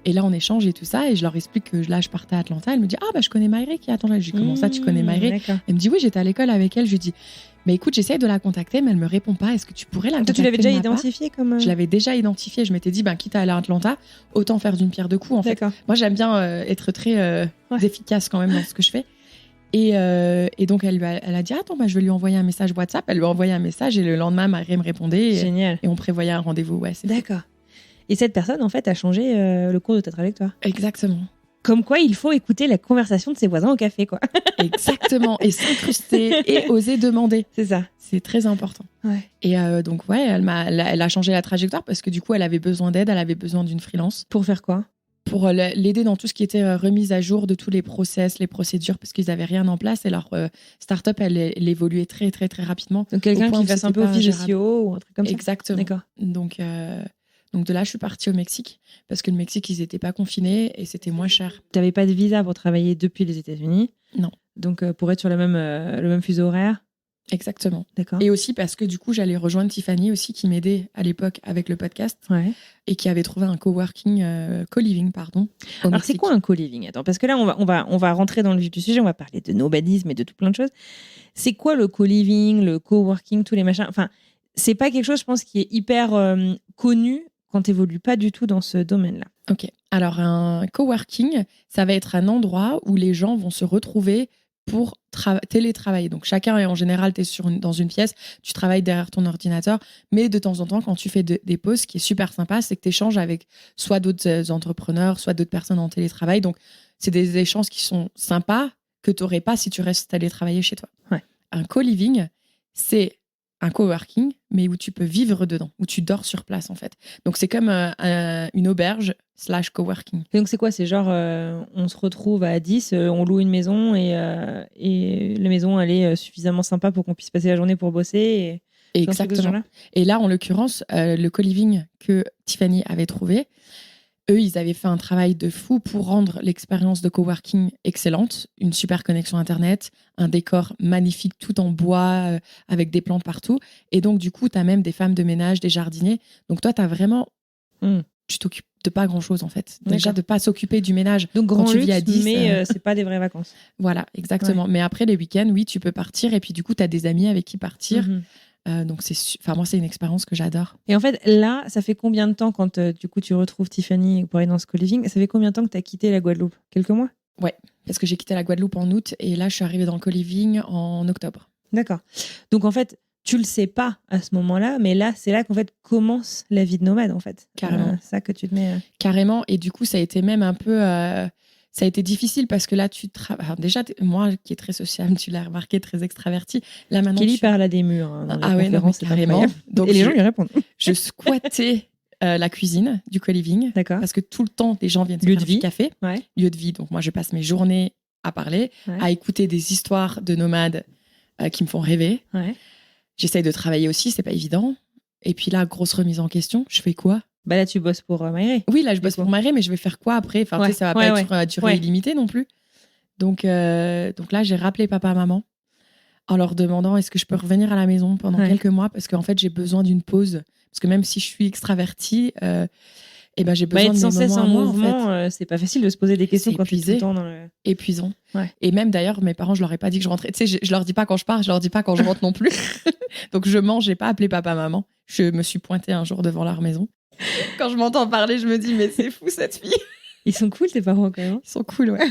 Et là, on échange et tout ça. Et je leur explique que là, je partais à Atlanta. Elle me dit, je connais Maïré qui attend là. Je dis, comment ça, tu connais Maïré? Elle me dit, oui, j'étais à l'école avec elle. Je lui dis, mais écoute, j'essaye de la contacter, mais elle me répond pas. Est-ce que tu pourrais la contacter? Tu l'avais déjà identifiée comme... Je l'avais déjà identifiée. Je m'étais dit, quitte à aller à Atlanta, autant faire d'une pierre deux coups, en fait. Moi, j'aime bien être très efficace quand même dans ce que je fais. Et donc, elle a dit, attends, je vais lui envoyer un message WhatsApp. Elle lui a envoyé un message et le lendemain, Maïré me répondait. Génial. Et on prévoyait un rendez-vous. Ouais, d'accord. Et cette personne, en fait, a changé le cours de ta trajectoire. Exactement. Comme quoi, il faut écouter la conversation de ses voisins au café, quoi. Exactement. Et s'incruster et oser demander. C'est ça. C'est très important. Ouais. Et donc, ouais, elle a changé la trajectoire parce que du coup, elle avait besoin d'aide, elle avait besoin d'une freelance. Pour faire quoi? Pour l'aider dans tout ce qui était remise à jour de tous les process, les procédures, parce qu'ils n'avaient rien en place. Et leur start-up, elle évoluait très, très, très rapidement. Donc, quelqu'un qui fasse un peu office de CEO ou un truc comme ça. Exactement. D'accord. Donc de là, je suis partie au Mexique parce que le Mexique, ils n'étaient pas confinés et c'était moins cher. Tu n'avais pas de visa pour travailler depuis les États-Unis? Non. Donc pour être sur le même fuseau horaire? Exactement. D'accord. Et aussi parce que du coup, j'allais rejoindre Tiffany aussi qui m'aidait à l'époque avec le podcast et qui avait trouvé un coworking, co-living, pardon. Alors c'est quoi un co-living? Attends, parce que là, on va rentrer dans le vif du sujet, on va parler de nomadisme et de tout plein de choses. C'est quoi le co-living, le coworking, tous les machins? Enfin, c'est pas quelque chose, je pense, qui est hyper connu quand tu n'évolues pas du tout dans ce domaine-là. Ok. Alors, un coworking, ça va être un endroit où les gens vont se retrouver pour télétravailler. Donc, chacun est en général, tu es dans une pièce, tu travailles derrière ton ordinateur, mais de temps en temps, quand tu fais des pauses, ce qui est super sympa, c'est que tu échanges avec soit d'autres entrepreneurs, soit d'autres personnes en télétravail. Donc, c'est des échanges qui sont sympas que tu n'aurais pas si tu restes télétravailler chez toi. Ouais. Un co-living, c'est un coworking, mais où tu peux vivre dedans, où tu dors sur place en fait. Donc c'est comme une auberge / coworking. Et donc c'est quoi? C'est genre on se retrouve à 10, on loue une maison et la maison elle est suffisamment sympa pour qu'on puisse passer la journée pour bosser. Exactement. Et là en l'occurrence, le co-living que Tiffany avait trouvé, eux, ils avaient fait un travail de fou pour rendre l'expérience de coworking excellente. Une super connexion Internet, un décor magnifique tout en bois, avec des plantes partout. Et donc, du coup, tu as même des femmes de ménage, des jardiniers. Donc, toi, tu as vraiment... Tu t'occupes de pas grand-chose, en fait. Déjà, de pas s'occuper du ménage. Donc, grand quand tu luxe, vis à 10, mais c'est pas des vraies vacances. Voilà, exactement. Ouais. Mais après, les week-ends, oui, tu peux partir. Et puis, du coup, tu as des amis avec qui partir. Donc, moi, c'est une expérience que j'adore. Et en fait, là, ça fait combien de temps quand du coup tu retrouves Tiffany pour aller dans ce co-living? Ça fait combien de temps que tu as quitté la Guadeloupe? Quelques mois? Ouais, parce que j'ai quitté la Guadeloupe en août et là, je suis arrivée dans le co-living en octobre. D'accord. Donc, en fait, tu le sais pas à ce moment-là, mais là, c'est là qu'en fait commence la vie de nomade, en fait. Carrément. Ça que tu te mets... Carrément. Et du coup, ça a été même un peu... Ça a été difficile parce que là, Alors déjà, moi qui est très sociable, tu l'as remarqué, très extravertie. Là, maintenant, Kelly parle à des murs. Ah ouais, non, carrément. Donc, et les gens lui répondent. Je squattais la cuisine du co-living. D'accord. Parce que tout le temps, des gens viennent se faire du café. Ouais. Lieu de vie. Donc moi, je passe mes journées à parler, à écouter des histoires de nomades qui me font rêver. Ouais. J'essaye de travailler aussi, c'est pas évident. Et puis là, grosse remise en question. Je fais quoi? Bah là, tu bosses pour Maïré. Oui, là, je bosse pour Maïré, mais je vais faire quoi après? Enfin, ça va pas être sur durée illimitée non plus. Donc là, j'ai rappelé papa, maman en leur demandant est-ce que je peux revenir à la maison pendant quelques mois parce qu'en fait, j'ai besoin d'une pause. Parce que même si je suis extravertie, j'ai besoin de mes sans cesse moments en à moi, mouvement, en fait. c'est pas facile de se poser des questions C'est quand tu es tout le temps dans le... épuisant. Ouais. Et même d'ailleurs, mes parents, je leur ai pas dit que je rentrais. Tu sais, je leur dis pas quand je pars, je leur dis pas quand je rentre non plus. Donc je mange, j'ai pas appelé papa, maman. Je me suis pointée un jour devant leur maison. Quand je m'entends parler, je me dis mais c'est fou cette fille. Ils sont cool tes parents quand même. Ils sont cool, ouais.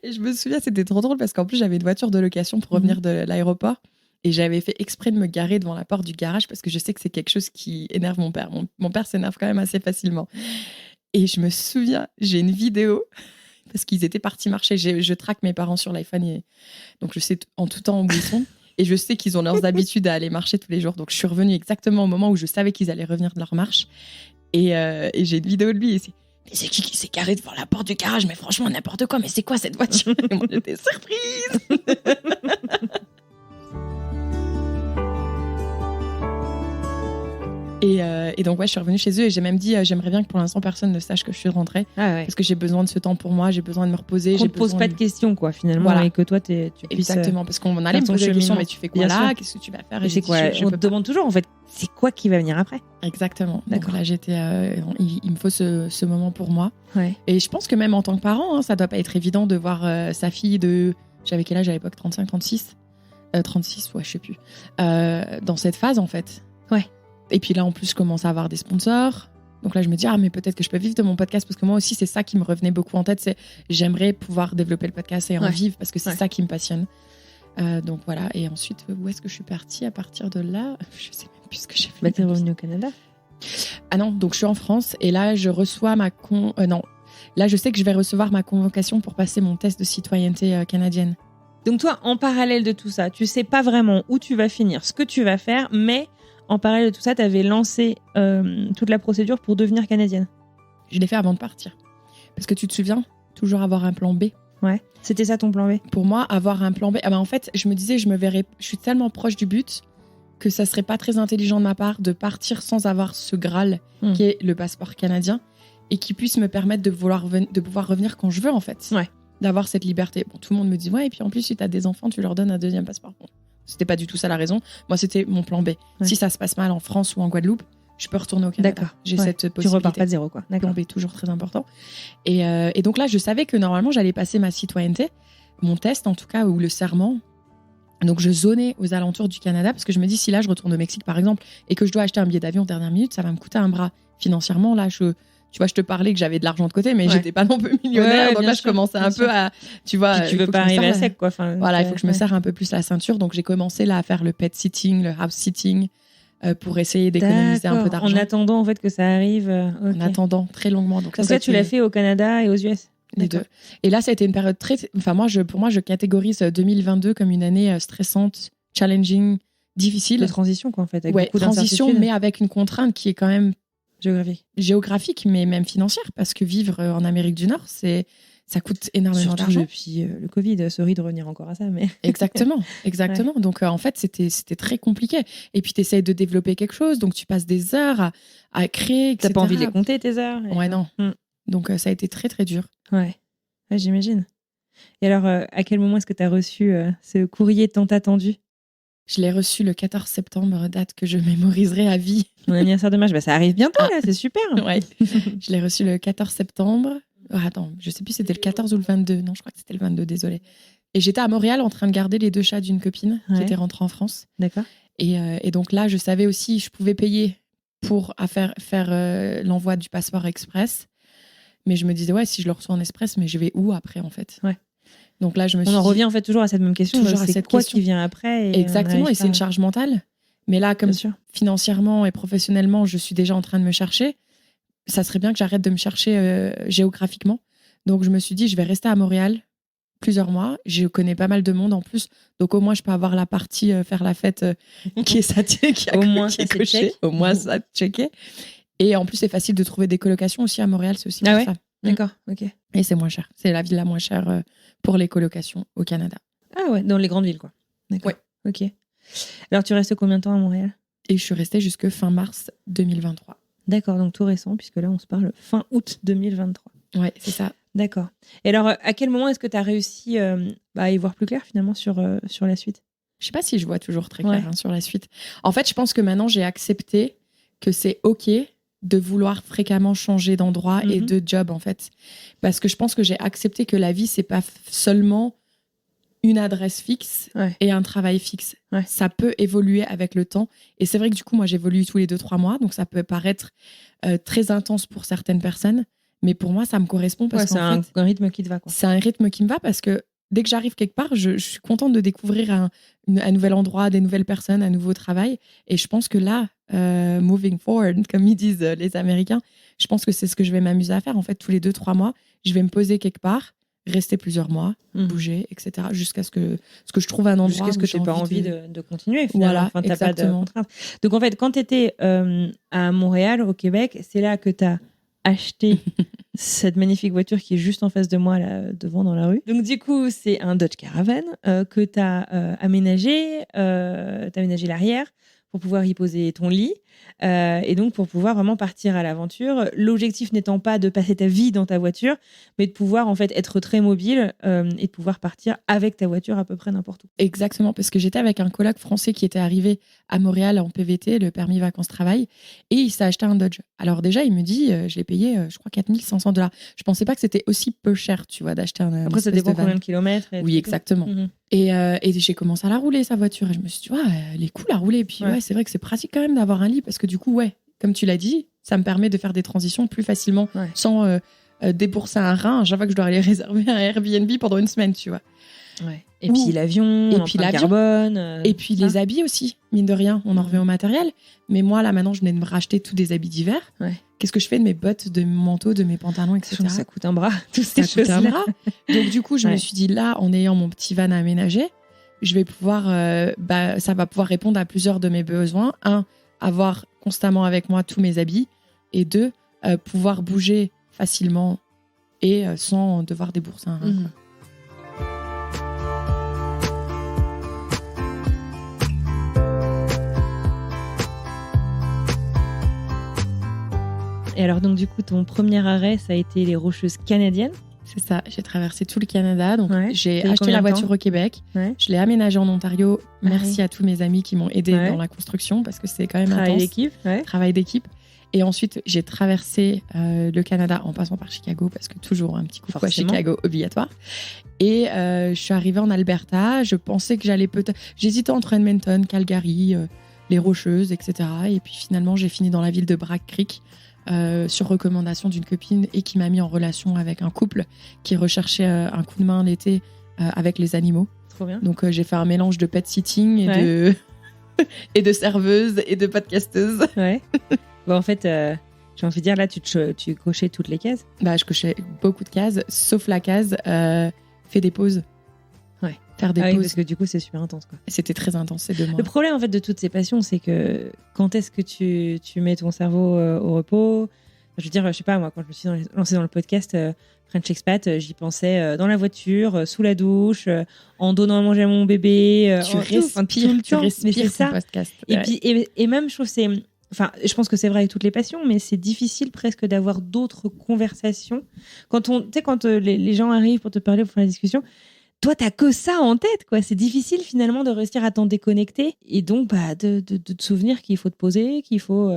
Et je me souviens, c'était trop drôle parce qu'en plus j'avais une voiture de location pour revenir de l'aéroport. Et j'avais fait exprès de me garer devant la porte du garage parce que je sais que c'est quelque chose qui énerve mon père. Mon père s'énerve quand même assez facilement. Et je me souviens, j'ai une vidéo parce qu'ils étaient partis marcher. Je traque mes parents sur l'iPhone. Donc je sais en tout temps où ils sont. Et je sais qu'ils ont leurs habitudes à aller marcher tous les jours. Donc je suis revenue exactement au moment où je savais qu'ils allaient revenir de leur marche. Et j'ai une vidéo de lui. Et mais c'est qui s'est garé devant la porte du garage? Mais franchement, n'importe quoi. Mais c'est quoi cette voiture? Et moi, j'étais surprise. Et donc, je suis revenue chez eux et j'ai même dit j'aimerais bien que pour l'instant, personne ne sache que je suis rentrée. Parce que j'ai besoin de ce temps pour moi, j'ai besoin de me reposer. Qu'on ne te pose pas de questions, quoi, finalement. Voilà. Et que toi, tu puisses. Exactement, parce qu'on allait me poser des questions, mais tu fais quoi là? Qu'est-ce que tu vas faire? Et c'est quoi? On te demande toujours, en fait, c'est quoi qui va venir après? Exactement. Donc là, j'étais. Il me faut ce moment pour moi. Ouais. Et je pense que même en tant que parent, ça doit pas être évident de voir sa fille de. J'avais quel âge à l'époque? 35, 36 36, ouais, je sais plus. Dans cette phase, en fait. Ouais. Et puis là, en plus, je commence à avoir des sponsors. Donc là, je me dis, mais peut-être que je peux vivre de mon podcast parce que moi aussi, c'est ça qui me revenait beaucoup en tête. C'est j'aimerais pouvoir développer le podcast et en vivre parce que c'est ça qui me passionne. Donc voilà. Et ensuite, où est-ce que je suis partie à partir de là? Je sais même plus ce que j'ai fait. T'es revenue au Canada? Ah non, donc je suis en France et là, je reçois non. Là, je sais que je vais recevoir ma convocation pour passer mon test de citoyenneté canadienne. Donc toi, en parallèle de tout ça, tu sais pas vraiment où tu vas finir, ce que tu vas faire, mais en parallèle de tout ça, tu avais lancé toute la procédure pour devenir canadienne. Je l'ai fait avant de partir. Parce que tu te souviens, toujours avoir un plan B. Ouais. C'était ça ton plan B? Pour moi, avoir un plan B. En fait, je me disais, je suis tellement proche du but que ça serait pas très intelligent de ma part de partir sans avoir ce Graal qui est le passeport canadien et qui puisse me permettre de pouvoir revenir quand je veux, en fait. Ouais. D'avoir cette liberté. Bon, tout le monde me dit, ouais, et puis en plus, si tu as des enfants, tu leur donnes un deuxième passeport. Bon. C'était pas du tout ça la raison. Moi, c'était mon plan B. Ouais. Si ça se passe mal en France ou en Guadeloupe, je peux retourner au Canada. D'accord. J'ai cette possibilité. Tu repars pas de zéro, quoi. D'accord. Plan B, toujours très important. Et donc là, je savais que normalement, j'allais passer ma citoyenneté, mon test en tout cas, ou le serment. Donc je zonais aux alentours du Canada parce que je me dis, si là, je retourne au Mexique, par exemple, et que je dois acheter un billet d'avion dernière minute, ça va me coûter un bras. Financièrement, là, tu vois, je te parlais que j'avais de l'argent de côté, mais j'étais pas non plus millionnaire. Donc là, je commençais un peu à, tu vois. Puis tu veux pas arriver à sec, quoi. Enfin, voilà, il faut que je me serre un peu plus la ceinture. Donc j'ai commencé là à faire le pet sitting, le house sitting, pour essayer d'économiser un peu d'argent. En attendant, en fait, que ça arrive. En attendant très longuement. Donc ça, tu l'as fait au Canada et aux US. Les deux. Et là, ça a été une période très. Enfin, pour moi, je catégorise 2022 comme une année stressante, challenging, difficile. De transition, quoi, en fait. Avec beaucoup transition, mais avec une contrainte qui est quand même géographique, mais même financière, parce que vivre en Amérique du Nord, ça coûte énormément d'argent. Depuis le Covid, sorry de revenir encore à ça, mais exactement. Ouais. Donc en fait, c'était très compliqué. Et puis tu essayes de développer quelque chose, donc tu passes des heures à créer, etc. T'as pas envie de les compter tes heures. Ouais, non. Donc ça a été très très dur. Ouais, j'imagine. Et alors, à quel moment est-ce que tu as reçu ce courrier tant attendu? Je l'ai reçu le 14 septembre, date que je mémoriserai à vie. Mon anniversaire de mars, ça arrive bientôt, là, c'est super. Ouais. Je l'ai reçu le 14 septembre. Attends, je sais plus si c'était le 14 ou le 22. Non, je crois que c'était le 22, désolée. Et j'étais à Montréal en train de garder les 2 chats d'une copine qui était rentrée en France. D'accord. Et donc là, je savais aussi, je pouvais payer pour faire l'envoi du passeport express. Mais je me disais, si je le reçois en express, mais je vais où après, en fait? Ouais. Donc là, on en revient en fait toujours à cette même question. C'est quoi qui vient après? Exactement, et c'est une charge mentale. Mais là, comme financièrement et professionnellement, je suis déjà en train de me chercher, ça serait bien que j'arrête de me chercher géographiquement. Donc je me suis dit, je vais rester à Montréal plusieurs mois. Je connais pas mal de monde en plus. Donc au moins, je peux avoir la partie faire la fête qui est au moins ça coché. Au moins, ça checké. Et en plus, c'est facile de trouver des colocations aussi à Montréal. C'est aussi pour ça. D'accord, ok. Et c'est moins cher. C'est la ville la moins chère pour les colocations au Canada. Ah ouais, dans les grandes villes, quoi. D'accord. Ouais. Ok. Alors, tu restes combien de temps à Montréal? Et je suis restée jusque fin mars 2023. D'accord, donc tout récent, puisque là, on se parle fin août 2023. Ouais, c'est ça. D'accord. Et alors, à quel moment est-ce que tu as réussi à y voir plus clair finalement sur la suite? Je sais pas si je vois toujours très clair Ouais. sur la suite. En fait, je pense que maintenant, j'ai accepté que c'est OK de vouloir fréquemment changer d'endroit et de job, en fait. Parce que je pense que j'ai accepté que la vie, c'est pas seulement une adresse fixe et un travail fixe. Ouais. Ça peut évoluer avec le temps. Et c'est vrai que du coup, moi, j'évolue tous les 2-3 mois. Donc, ça peut paraître très intense pour certaines personnes. Mais pour moi, ça me correspond parce c'est qu'en fait, un rythme qui te va, quoi. c'est un rythme qui me va parce que dès que j'arrive quelque part, je suis contente de découvrir un nouvel endroit, des nouvelles personnes, un nouveau travail. Et je pense que là, moving forward, comme ils disent les Américains, je pense que c'est ce que je vais m'amuser à faire. En fait, tous les 2-3 mois, je vais me poser quelque part, rester plusieurs mois, bouger, etc. Jusqu'à ce que je trouve un endroit jusqu'à ce que tu n'aies pas envie de continuer, finalement. Voilà, enfin, t'as pas de contraintes. Donc, en fait, quand tu étais à Montréal, au Québec, c'est là que tu as acheté cette magnifique voiture qui est juste en face de moi, là, devant, dans la rue. Donc, du coup, c'est un Dodge Caravan que tu as aménagé. Tu as aménagé l'arrière pour pouvoir y poser ton lit. Et donc, pour pouvoir vraiment partir à l'aventure. L'objectif n'étant pas de passer ta vie dans ta voiture, mais de pouvoir, en fait, être très mobile et de pouvoir partir avec ta voiture à peu près n'importe où. Exactement, parce que j'étais avec un coloc français qui était arrivé à Montréal en PVT, le permis vacances-travail, et il s'est acheté un Dodge. Alors déjà, il me dit, je l'ai payé, je crois, $4 500. Je pensais pas que c'était aussi peu cher, tu vois, d'acheter un Après, ça dépend combien de kilomètres. Oui, exactement. Et j'ai commencé à la rouler, sa voiture, et je me suis dit, elle est cool à rouler. Et puis, c'est vrai que c'est pratique quand même d'avoir un lit, parce que du coup, comme tu l'as dit, ça me permet de faire des transitions plus facilement, sans débourser un rein à chaque fois que je dois aller réserver un Airbnb pendant une semaine, tu vois. Ouais. Et puis l'avion, et puis l'avion, carbone. et puis les habits aussi, mine de rien, on en revient au matériel. Mais moi, là, maintenant, je venais de me racheter tous des habits d'hiver. Qu'est-ce que je fais de mes bottes, de mon manteau, de mes pantalons, etc. Ça coûte un bras, tout ça coûte un bras. Donc, du coup, je me suis dit, là, en ayant mon petit van à aménager, je vais pouvoir, ça va pouvoir répondre à plusieurs de mes besoins. 1, avoir constamment avec moi tous mes habits. Et 2, pouvoir bouger facilement et sans devoir débourser un rein. Et alors, donc, du coup, ton premier arrêt, ça a été les Rocheuses canadiennes. C'est ça, j'ai traversé tout le Canada. Donc, j'ai acheté la voiture au Québec. Je l'ai aménagée en Ontario. Merci à tous mes amis qui m'ont aidé dans la construction parce que c'est quand même intense. Travail d'équipe. Et ensuite, j'ai traversé le Canada en passant par Chicago parce que toujours un petit coucou à Chicago obligatoire. Et je suis arrivée en Alberta. Je pensais que j'allais peut-être... J'hésitais entre Edmonton, Calgary, les Rocheuses, etc. Et puis finalement, j'ai fini dans la ville de Bragg Creek. Sur recommandation d'une copine et qui m'a mis en relation avec un couple qui recherchait un coup de main l'été avec les animaux. Trop bien. Donc j'ai fait un mélange de pet sitting et et de serveuse et de podcasteuse. Bon, en fait, j'ai envie de dire, là, tu cochais toutes les cases. Je cochais beaucoup de cases, sauf la case fais des pauses. Faire des pauses. Parce que du coup, c'est super intense, quoi. C'était très intense ces 2 mois. Le problème, en fait, de toutes ces passions, c'est que quand est-ce que tu mets ton cerveau au repos? Je veux dire, je sais pas, moi, quand je me suis lancée dans le podcast French Expat, j'y pensais dans la voiture, sous la douche, en donnant à manger à mon bébé. Tu respires mais c'est ça. Podcast. Et puis, et même, je trouve c'est... Enfin, je pense que c'est vrai avec toutes les passions, mais c'est difficile presque d'avoir d'autres conversations. Quand les gens arrivent pour te parler, pour faire la discussion, toi, t'as que ça en tête, quoi. C'est difficile finalement de réussir à t'en déconnecter et donc de te souvenir qu'il faut te poser, qu'il faut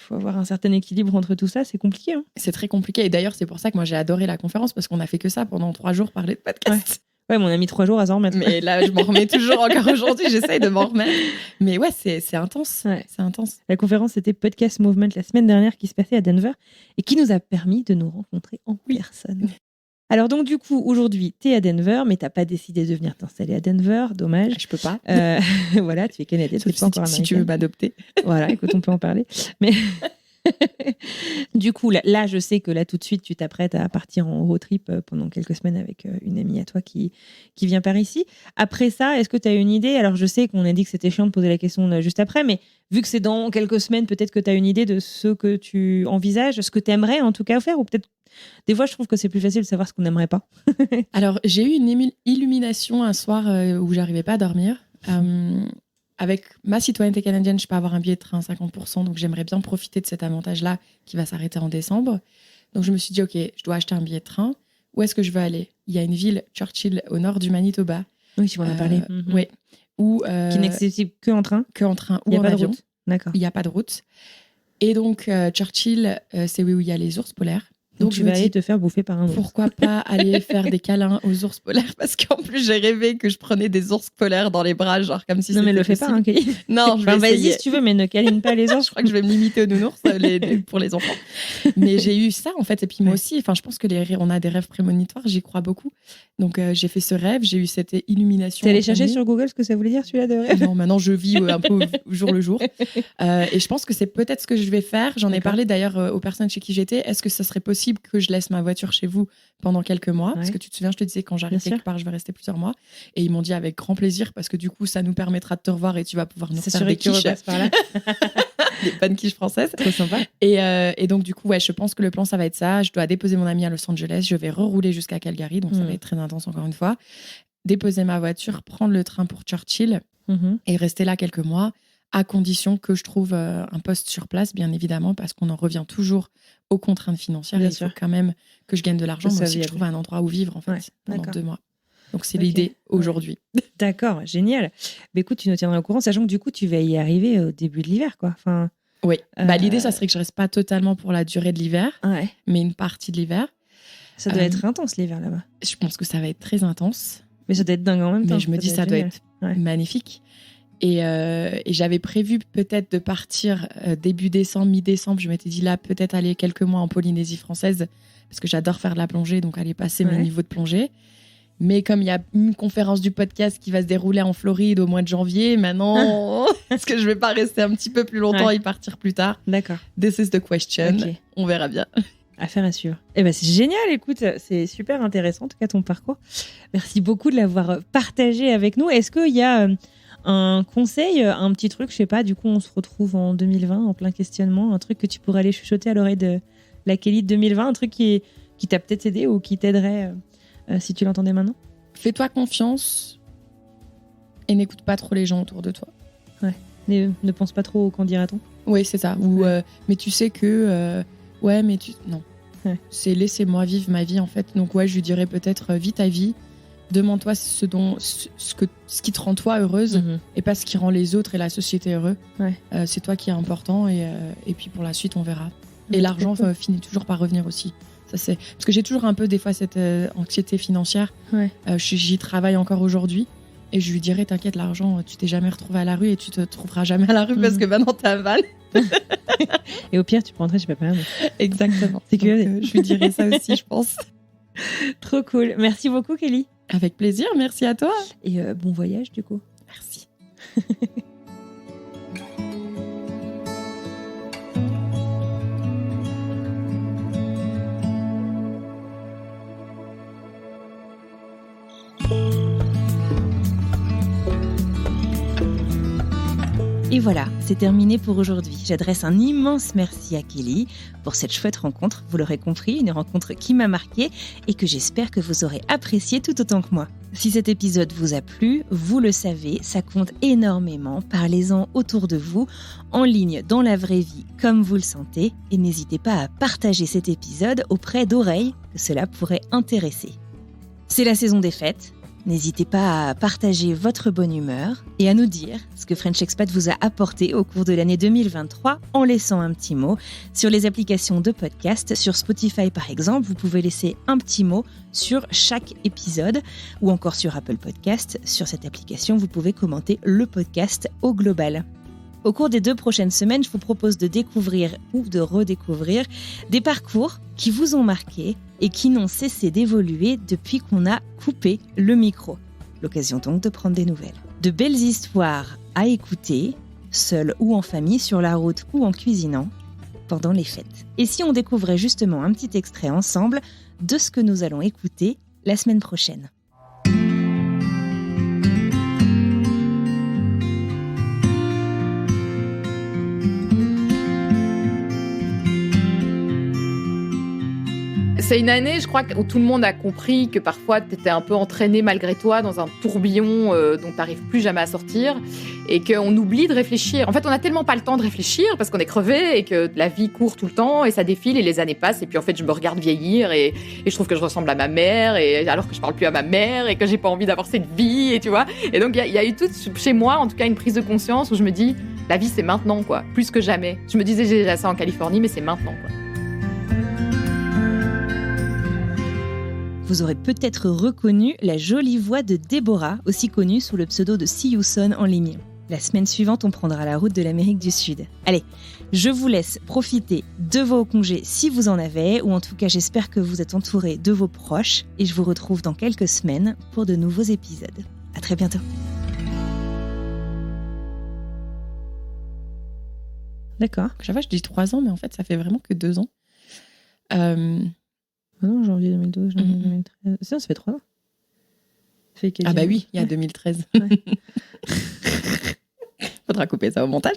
avoir un certain équilibre entre tout ça. C'est compliqué. Hein. C'est très compliqué. Et d'ailleurs, c'est pour ça que moi, j'ai adoré la conférence parce qu'on a fait que ça pendant 3 jours, parler de podcast. Ouais, mais on a mis 3 jours à s'en remettre. Mais là, je m'en remets toujours encore aujourd'hui. J'essaye de m'en remettre. Mais c'est intense. C'est intense. La conférence, c'était Podcast Movement la semaine dernière qui se passait à Denver et qui nous a permis de nous rencontrer en personne. Alors donc du coup, aujourd'hui, tu es à Denver, mais tu n'as pas décidé de venir t'installer à Denver, dommage. Je peux pas. Voilà, tu es canadienne, tu n'es pas encore américaine. Si tu veux m'adopter. Voilà, écoute, on peut en parler. Mais du coup, là, je sais que là, tout de suite, tu t'apprêtes à partir en road trip pendant quelques semaines avec une amie à toi qui vient par ici. Après ça, est-ce que tu as une idée? Alors, je sais qu'on a dit que c'était chiant de poser la question juste après, mais vu que c'est dans quelques semaines, peut-être que tu as une idée de ce que tu envisages, ce que tu aimerais en tout cas faire, ou peut-être des fois, je trouve que c'est plus facile de savoir ce qu'on n'aimerait pas. Alors, j'ai eu une illumination un soir où j'arrivais pas à dormir. Avec ma citoyenneté canadienne, je peux avoir un billet de train à 50%, donc j'aimerais bien profiter de cet avantage-là qui va s'arrêter en décembre. Donc je me suis dit, ok, je dois acheter un billet de train. Où est-ce que je veux aller ? Il y a une ville, Churchill, au nord du Manitoba. Oui, tu m'en as parlé. Oui. Où, Qui n'est accessible qu'en train ? Qu'en train Il n'y ou a en pas avion. de route. D'accord. Il n'y a pas de route. Et donc, Churchill, c'est où il y a les ours polaires. Donc tu vas aller te faire bouffer par un ours. Pourquoi pas aller faire des câlins aux ours polaires ? Parce qu'en plus, j'ai rêvé que je prenais des ours polaires dans les bras, genre comme si non, c'était mais le fais pas, hein, Kelly. Non, je vais vas-y essayer. si tu veux, mais ne câline pas les ours. Je crois que je vais me limiter aux nounours pour les enfants. Mais j'ai eu ça, en fait. Et puis moi aussi, je pense que on a des rêves prémonitoires, j'y crois beaucoup. Donc, j'ai fait ce rêve, j'ai eu cette illumination. T'es allé chercher sur Google ce que ça voulait dire, celui-là de rêve ? Non, maintenant, je vis un peu au jour le jour. Et je pense que c'est peut-être ce que je vais faire. J'en ai parlé d'ailleurs aux personnes chez qui j'étais. Est-ce que ça serait possible que je laisse ma voiture chez vous pendant quelques mois ? Parce que tu te souviens, je te disais, quand j'arrive quelque part, je vais rester plusieurs mois. Et ils m'ont dit avec grand plaisir, parce que du coup, ça nous permettra de te revoir et tu vas pouvoir nous faire des quiches. Par là. Des bonnes quiches françaises. Trop sympa. Et donc, du coup, je pense que le plan, ça va être ça. Je dois déposer mon ami à Los Angeles. Je vais rerouler jusqu'à Calgary. Donc, ça va être très intense, encore une fois. Déposer ma voiture, prendre le train pour Churchill et rester là quelques mois, à condition que je trouve un poste sur place, bien évidemment, parce qu'on en revient toujours aux contraintes financières. Il faut quand même que je gagne de l'argent, mais aussi que je trouve un endroit où vivre, en fait, pendant 2 mois. Donc, c'est l'idée aujourd'hui. D'accord, génial. Mais écoute, tu nous tiendras au courant, sachant que du coup, tu vas y arriver au début de l'hiver, quoi. Enfin, oui. L'idée, ça serait que je reste pas totalement pour la durée de l'hiver, mais une partie de l'hiver. Ça doit être intense, l'hiver, là-bas. Je pense que ça va être très intense. Mais ça doit être dingue en même temps. Mais je me dis, ça doit être magnifique. Et j'avais prévu peut-être de partir début décembre, mi-décembre. Je m'étais dit là, peut-être aller quelques mois en Polynésie française, parce que j'adore faire de la plongée, donc aller passer mon niveau de plongée. Mais comme il y a une conférence du podcast qui va se dérouler en Floride au mois de janvier, maintenant, est-ce que je vais pas rester un petit peu plus longtemps et partir plus tard ? D'accord. This is the question. Okay. On verra bien. Affaire à suivre. Eh ben, c'est génial, écoute, c'est super intéressant, en tout cas, ton parcours. Merci beaucoup de l'avoir partagé avec nous. Est-ce qu'il y a un conseil, un petit truc, je sais pas, du coup, on se retrouve en 2020, en plein questionnement, un truc que tu pourrais aller chuchoter à l'oreille de la Kelly de 2020, un truc qui t'a peut-être aidé ou qui t'aiderait si tu l'entendais maintenant ? Fais-toi confiance et n'écoute pas trop les gens autour de toi. Ouais. Ne pense pas trop au qu'en dira-t-on. Oui, c'est ça. Ou, mais tu sais que... Non. Ouais. C'est laissez-moi vivre ma vie, en fait. Donc, je lui dirais peut-être vis ta vie. Demande-toi ce qui te rend toi heureuse et pas ce qui rend les autres et la société heureux. Ouais. C'est toi qui est important et puis pour la suite, on verra. Et l'argent finit toujours par revenir aussi. Ça, c'est... Parce que j'ai toujours un peu, des fois, cette anxiété financière. Ouais. J'y travaille encore aujourd'hui. Et je lui dirais, t'inquiète, l'argent, tu t'es jamais retrouvé à la rue et tu te trouveras jamais à la rue parce que maintenant, t'avales. Et au pire, tu prendrais, je sais pas. Exactement. C'est que je lui dirais ça aussi, je pense. Trop cool. Merci beaucoup, Kelly. Avec plaisir, merci à toi. Et bon voyage, du coup. Merci. Et voilà, c'est terminé pour aujourd'hui. J'adresse un immense merci à Kelly pour cette chouette rencontre. Vous l'aurez compris, une rencontre qui m'a marquée et que j'espère que vous aurez appréciée tout autant que moi. Si cet épisode vous a plu, vous le savez, ça compte énormément. Parlez-en autour de vous, en ligne, dans la vraie vie, comme vous le sentez. Et n'hésitez pas à partager cet épisode auprès d'oreilles que cela pourrait intéresser. C'est la saison des fêtes. N'hésitez pas à partager votre bonne humeur et à nous dire ce que French Expat vous a apporté au cours de l'année 2023 en laissant un petit mot sur les applications de podcast. Sur Spotify par exemple, vous pouvez laisser un petit mot sur chaque épisode ou encore sur Apple Podcast. Sur cette application, vous pouvez commenter le podcast au global. Au cours des 2 prochaines semaines, je vous propose de découvrir ou de redécouvrir des parcours qui vous ont marqué et qui n'ont cessé d'évoluer depuis qu'on a coupé le micro. L'occasion donc de prendre des nouvelles. De belles histoires à écouter, seul ou en famille, sur la route ou en cuisinant, pendant les fêtes. Et si on découvrait justement un petit extrait ensemble de ce que nous allons écouter la semaine prochaine ? C'est une année, je crois, où tout le monde a compris que parfois, tu étais un peu entraîné malgré toi dans un tourbillon dont tu n'arrives plus jamais à sortir et qu'on oublie de réfléchir. En fait, on n'a tellement pas le temps de réfléchir parce qu'on est crevé et que la vie court tout le temps et ça défile et les années passent. Et puis, en fait, je me regarde vieillir et je trouve que je ressemble à ma mère et alors que je parle plus à ma mère et que j'ai pas envie d'avoir cette vie, et tu vois. Et donc, il y a eu tout chez moi, en tout cas, une prise de conscience où je me dis, la vie, c'est maintenant, quoi, plus que jamais. Je me disais, j'ai déjà ça en Californie, mais c'est maintenant, quoi. Vous aurez peut-être reconnu la jolie voix de Déborah, aussi connue sous le pseudo de See You Son en ligne. La semaine suivante, on prendra la route de l'Amérique du Sud. Allez, je vous laisse profiter de vos congés si vous en avez, ou en tout cas j'espère que vous êtes entourés de vos proches, et je vous retrouve dans quelques semaines pour de nouveaux épisodes. À très bientôt. D'accord. Chaque fois, je dis 3 ans, mais en fait, ça fait vraiment que 2 ans. Non, janvier 2012, janvier 2013. Ça fait 3 ans. Ça fait Ah bah oui, il y a 2013. Faudra couper ça au montage.